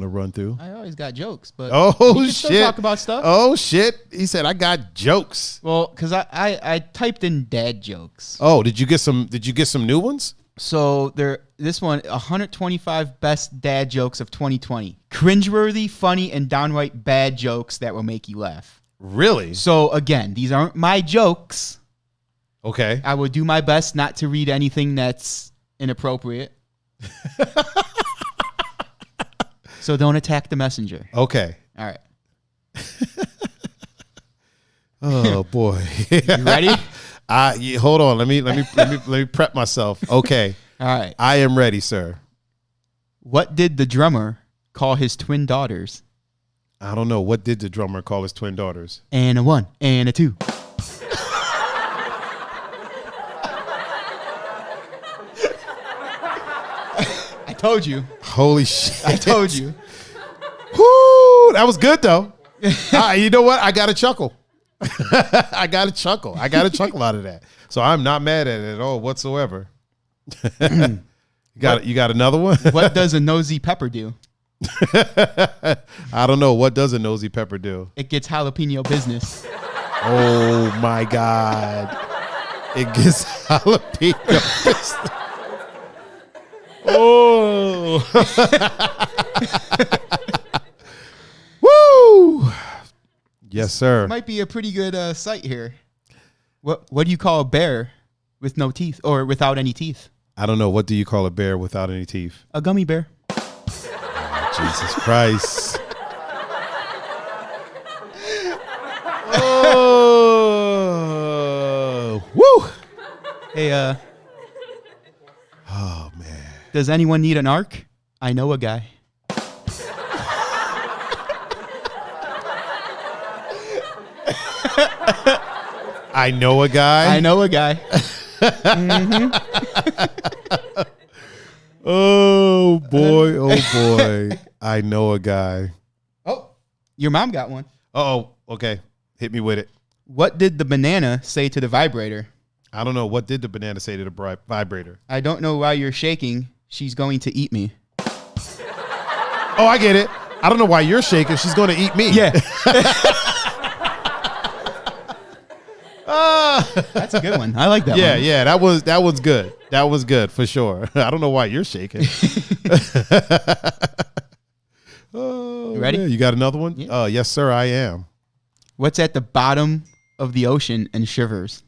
run through. I always got jokes, but Oh we can shit! still talk about stuff. Oh shit! He said I got jokes. Well, because I typed in dad jokes. Oh, did you get some new ones? So this one, 125 best dad jokes of 2020. Cringeworthy, funny, and downright bad jokes that will make you laugh. Really? So again, these aren't my jokes. Okay. I will do my best not to read anything that's inappropriate. So don't attack the messenger. Okay. All right. Oh boy. You ready? Hold on. Let me prep myself. Okay. All right. I am ready, sir. What did the drummer call his twin daughters? I don't know. What did the drummer call his twin daughters? And a 1 and a 2. I told you. Holy shit. I told you. Whoo, that was good though. You know what? I got a chuckle. I got a chuckle out of that. So I'm not mad at it at all whatsoever. You got another one? What does a nosy pepper do? I don't know. What does a nosy pepper do? It gets jalapeno business. Oh my God. It gets jalapeno business. Oh. Woo. Yes, sir. Might be a pretty good site here. What do you call a bear with no teeth or without any teeth? I don't know. What do you call a bear without any teeth? A gummy bear. Jesus Christ. Oh. Woo. Hey, Oh, man. does anyone need an arc? I know a guy. I know a guy. I know a guy. Oh boy, oh boy. I know a guy. Oh, your mom got one. Oh, okay. Hit me with it. What did the banana say to the vibrator? I don't know. What did the banana say to the vibrator? I don't know why you're shaking. She's going to eat me. Oh, I get it. I don't know why you're shaking. She's going to eat me. Yeah. That's a good one. I like that one. Yeah. That was good. That was good for sure. I don't know why you're shaking. Oh, You ready? man. You got another one? Yeah. Yes, sir, I am. What's at the bottom of the ocean and shivers?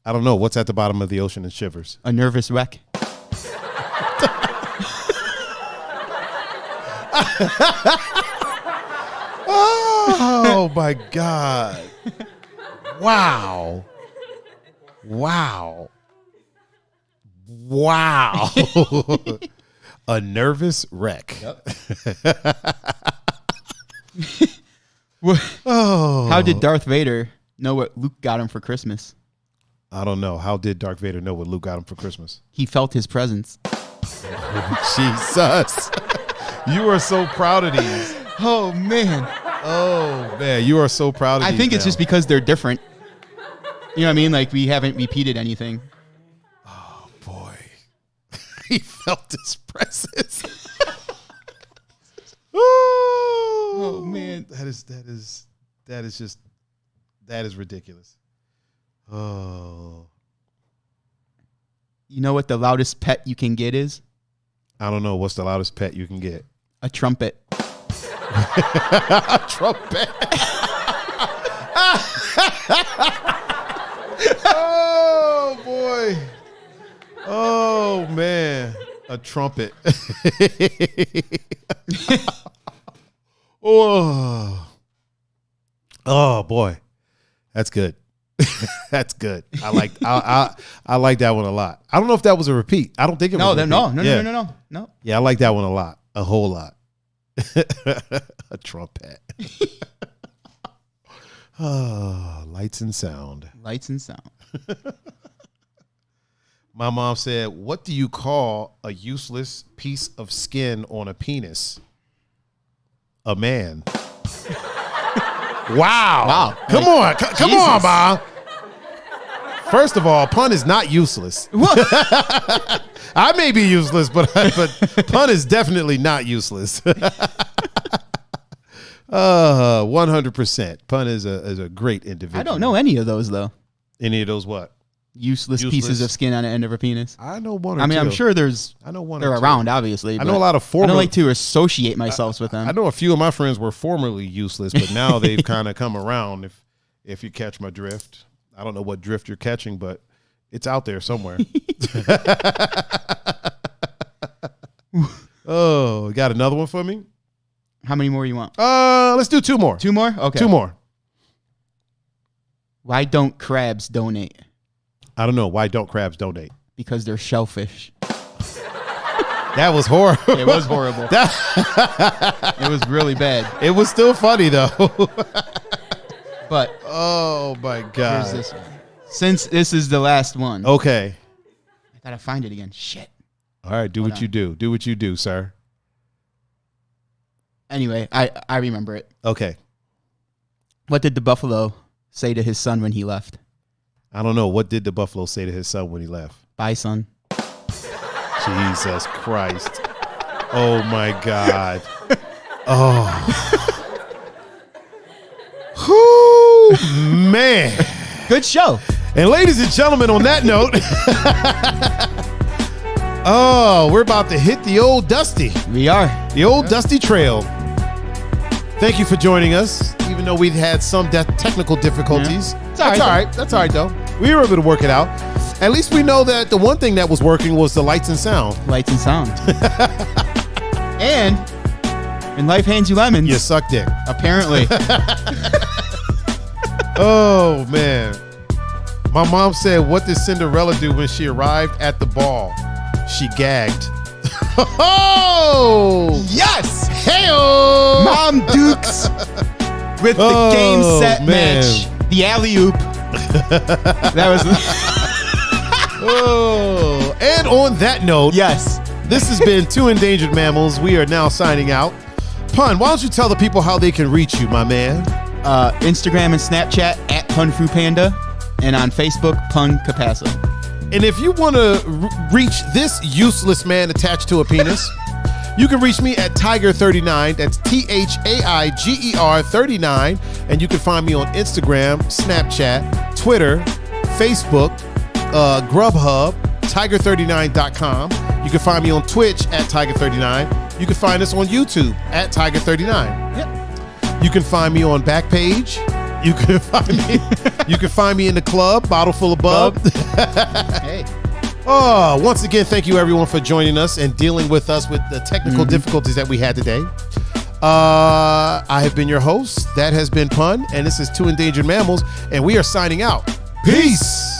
I don't know. What's at the bottom of the ocean and shivers? A nervous wreck. Oh, my God. Wow. A nervous wreck. Yep. Oh. How did Darth Vader know what Luke got him for Christmas? I don't know. How did Darth Vader know what Luke got him for Christmas? He felt his presence. Jesus. You are so proud of these. Oh, man. Oh, man. You are so proud of these. I think it's now. just because they're different. You know what I mean? Like, we haven't repeated anything. Oh, boy. He felt his presence. Oh, man. That is ridiculous. Oh. You know what the loudest pet you can get is? I don't know. What's the loudest pet you can get? A trumpet. A trumpet. Oh, boy. Oh, man. A trumpet. Oh, boy. That's good. That's good. I like that one a lot. I don't know if that was a repeat. I don't think it was. No. Yeah, I like that one a lot. A whole lot. A trumpet. Oh, lights and sound. Lights and sound. My mom said, "What do you call a useless piece of skin on a penis?" A man. Wow. Come on, Bob. First of all, pun is not useless. I may be useless, but pun is definitely not useless. 100%. Pun is a great individual. I don't know any of those, though. Any of those what? Useless pieces of skin on the end of a penis. I know one or two. I mean, I'm sure there's. I know one. They're or two. around, obviously. I know a lot of I former. don't like to associate myself with them. I know a few of my friends were formerly useless, but now they've kind of come around. If you catch my drift, I don't know what drift you're catching, but it's out there somewhere. Oh, got another one for me? How many more you want? Let's do two more. Two more? Okay. Two more. Why don't crabs donate? I don't know. Why don't crabs donate? Because they're shellfish. That was horrible. It was horrible. It was really bad. It was still funny though. But oh my God. here's this one. Since this is the last one, Okay. I gotta find it again. Shit. All right. Do what you do. Do what you do, sir. Anyway, I remember it. Okay. What did the buffalo say to his son when he left? I don't know. What did the buffalo say to his son when he left? Bye, son. Jesus Christ. Oh my God. Oh. Whew, man. Good show. And ladies and gentlemen, on that note, oh, we're about to hit the old Dusty. We are. The old Dusty Trail. Thank you for joining us, even though we've had some technical difficulties. Yeah. That's all right. That's all right, though. We were able to work it out. At least we know that the one thing that was working was the lights and sound. Lights and sound. And when life hands you lemons, You suck dick. apparently. Oh, man. My mom said, what did Cinderella do when she arrived at the ball? She gagged. Oh! Yes! Hey-oh! Mom Dukes with the game set man. match. The alley-oop. That was... Oh, and on that note, Yes. This has been Two Endangered Mammals. We are now signing out. Pun, why don't you tell the people how they can reach you, my man? Instagram and Snapchat at PunFruPanda, and on Facebook, Pun Capasa. And if you want to reach this useless man attached to a penis, you can reach me at Tiger39. That's THAIGER 39. And you can find me on Instagram, Snapchat, Twitter, Facebook, Grubhub, Tiger39.com. You can find me on Twitch at Tiger39. You can find us on YouTube at Tiger39. Yep. You can find me on Backpage. You can find me in the club, bottle full of bub. Hey. Oh, once again, thank you everyone for joining us and dealing with us with the technical difficulties that we had today. I have been your host. That has been Pun, and this is Two Endangered Mammals, and we are signing out. Peace.